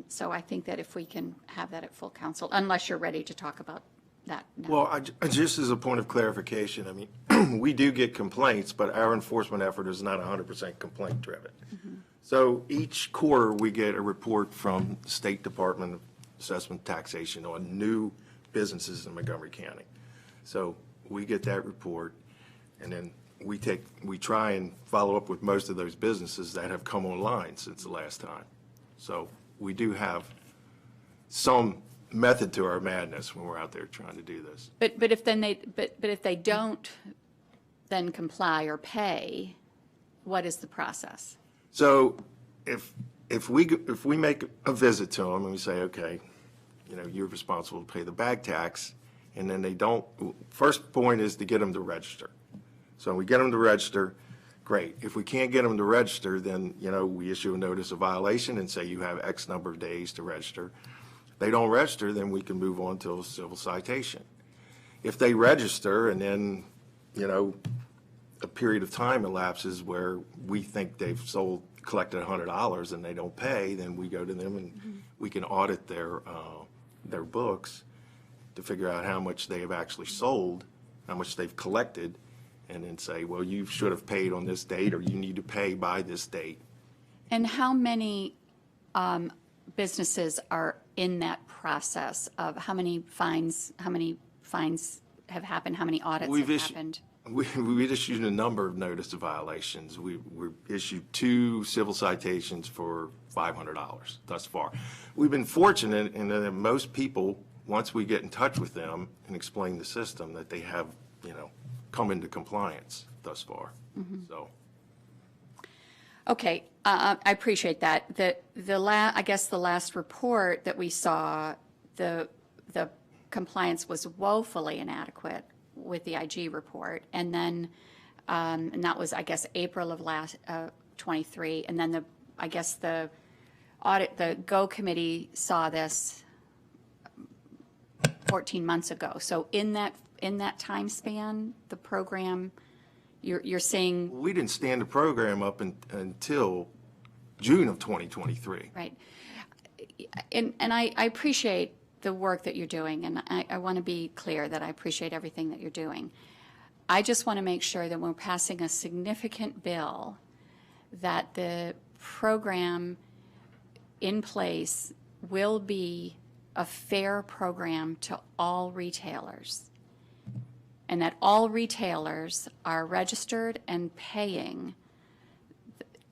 So I think that if we can have that at full council, unless you're ready to talk about that now. Well, just as a point of clarification, I mean, we do get complaints, but our enforcement effort is not 100% complaint driven. Mm-hmm. So each quarter we get a report from the State Department of Assessment and Taxation on new businesses in Montgomery County. So we get that report, and then we try and follow up with most of those businesses that have come online since the last time. So we do have some method to our madness when we're out there trying to do this. But if they don't then comply or pay, what is the process? So if we make a visit to them and we say, okay, you're responsible to pay the bag tax, and then they don't, first point is to get them to register. So we get them to register, great. If we can't get them to register, then, we issue a notice of violation and say you have X number of days to register. If they don't register, then we can move on to a civil citation. If they register and then, a period of time elapses where we think they've collected $100 and they don't pay, then we go to them and we can audit their books to figure out how much they have actually sold, how much they've collected, and then say, well, you should have paid on this date, or you need to pay by this date. And how many businesses are in that process of how many fines have happened, how many audits have happened? We've issued a number of notice of violations. We issued 2 civil citations for $500 thus far. We've been fortunate in that most people, once we get in touch with them and explain the system, that they have, come into compliance thus far. Mm-hmm. So. Okay, I appreciate that. I guess the last report that we saw, the compliance was woefully inadequate with the IG report, and then and that was, I guess, April of last 23, and then the GO committee saw this 14 months ago. So in that time span, the program You're saying, We didn't stand the program up until June of 2023. right. And I appreciate the work that you're doing, and I want to be clear that I appreciate everything that you're doing. I just want to make sure that when we're passing a significant bill, that the program in place will be a fair program to all retailers, and that all retailers are registered and paying,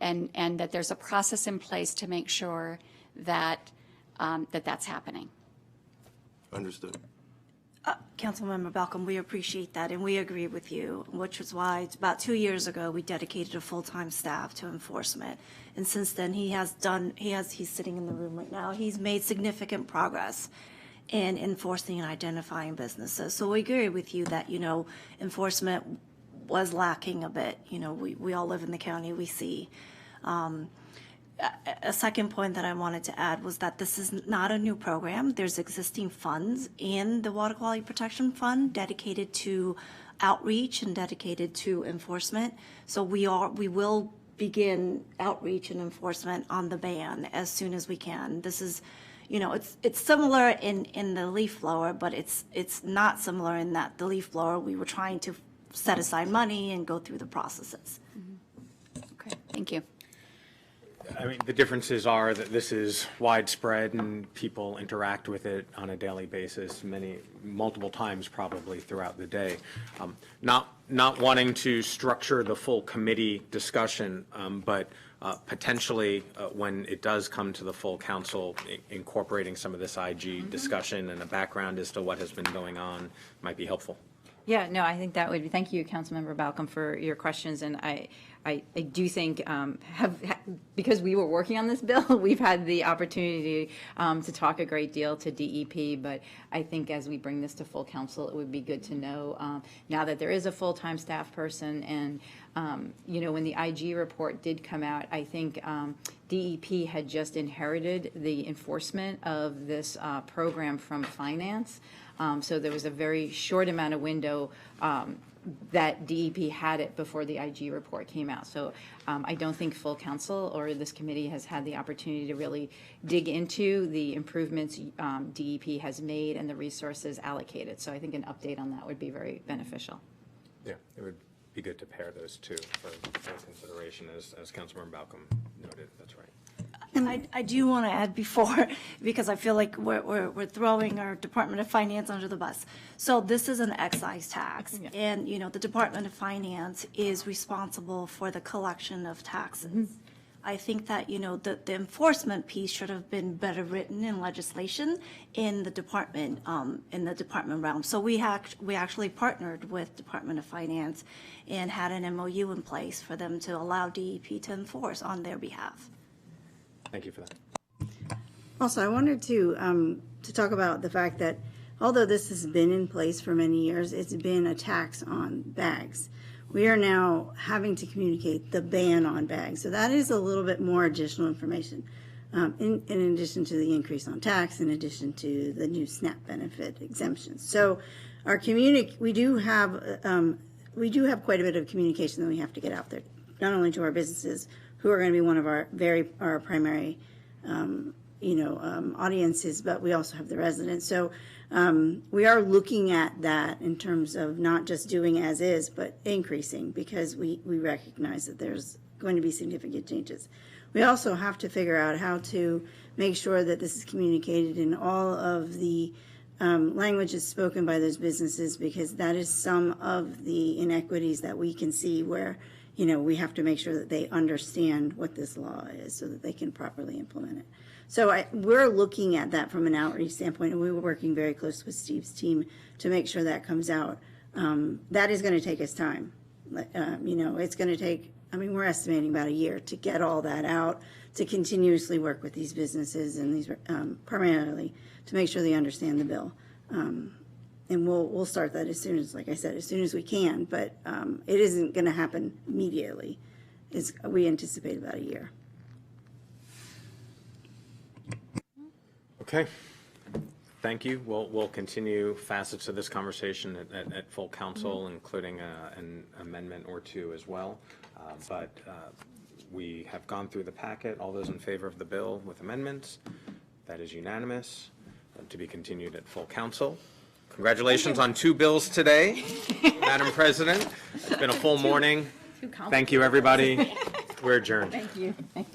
and that there's a process in place to make sure that that's happening. Understood. Councilmember Balcombe, we appreciate that, and we agree with you, which is why about 2 years ago, we dedicated a full-time staff to enforcement. And since then, he's sitting in the room right now, he's made significant progress in enforcing and identifying businesses. So we agree with you that, enforcement was lacking a bit. We all live in the county, we see. A second point that I wanted to add was that this is not a new program. There's existing funds in the Water Quality Protection Fund dedicated to outreach and dedicated to enforcement. So we will begin outreach and enforcement on the ban as soon as we can. This is, it's similar in the leaf blower, but it's not similar in that the leaf blower, we were trying to set aside money and go through the processes. Okay, thank you. I mean, the differences are that this is widespread and people interact with it on a daily basis, multiple times probably throughout the day. Not wanting to structure the full committee discussion, but potentially when it does come to the full council, incorporating some of this IG discussion and a background as to what has been going on might be helpful. Yeah, no, I think that would be, thank you, Councilmember Balcombe, for your questions. And I do think, because we were working on this bill, we've had the opportunity to talk a great deal to DEP. But I think as we bring this to full council, it would be good to know now that there is a full-time staff person. And, when the IG report did come out, I think DEP had just inherited the enforcement of this program from finance. So there was a very short amount of window that DEP had it before the IG report came out. So I don't think full council or this committee has had the opportunity to really dig into the improvements DEP has made and the resources allocated. So I think an update on that would be very beneficial. Yeah, it would be good to pair those two for consideration, as Councilmember Balcombe noted. That's right. And I do want to add before, because I feel like we're throwing our Department of Finance under the bus. So this is an excise tax, and the Department of Finance is responsible for the collection of taxes. I think that the enforcement piece should have been better written in legislation in the department realm. So we actually partnered with Department of Finance and had an MOU in place for them to allow DEP to enforce on their behalf. Thank you for that. Also, I wanted to talk about the fact that although this has been in place for many years, it's been a tax on bags. We are now having to communicate the ban on bags. So that is a little bit more additional information, in addition to the increase on tax, in addition to the new SNAP benefit exemptions. So our we do have quite a bit of communication that we have to get out there, not only to our businesses, who are going to be one of our primary, audiences, but we also have the residents. So we are looking at that in terms of not just doing as is, but increasing, because we recognize that there's going to be significant changes. We also have to figure out how to make sure that this is communicated in all of the languages spoken by those businesses, because that is some of the inequities that we can see where we have to make sure that they understand what this law is so that they can properly implement it. So we're looking at that from an outreach standpoint, and we were working very close with Steve's team to make sure that comes out. That is going to take us time. It's going to take, we're estimating about a year to get all that out, to continuously work with these businesses and these primarily to make sure they understand the bill. And we'll start that as soon as, like I said, as soon as we can, but it isn't going to happen immediately. We anticipate about a year. Okay. Thank you. We'll continue facets of this conversation at full council, including an amendment or two as well. But we have gone through the packet. All those in favor of the bill with amendments? That is unanimous. To be continued at full council. Congratulations on 2 bills today, Madam President. It's been a full morning. Thank you, everybody. We're adjourned. Thank you, guys.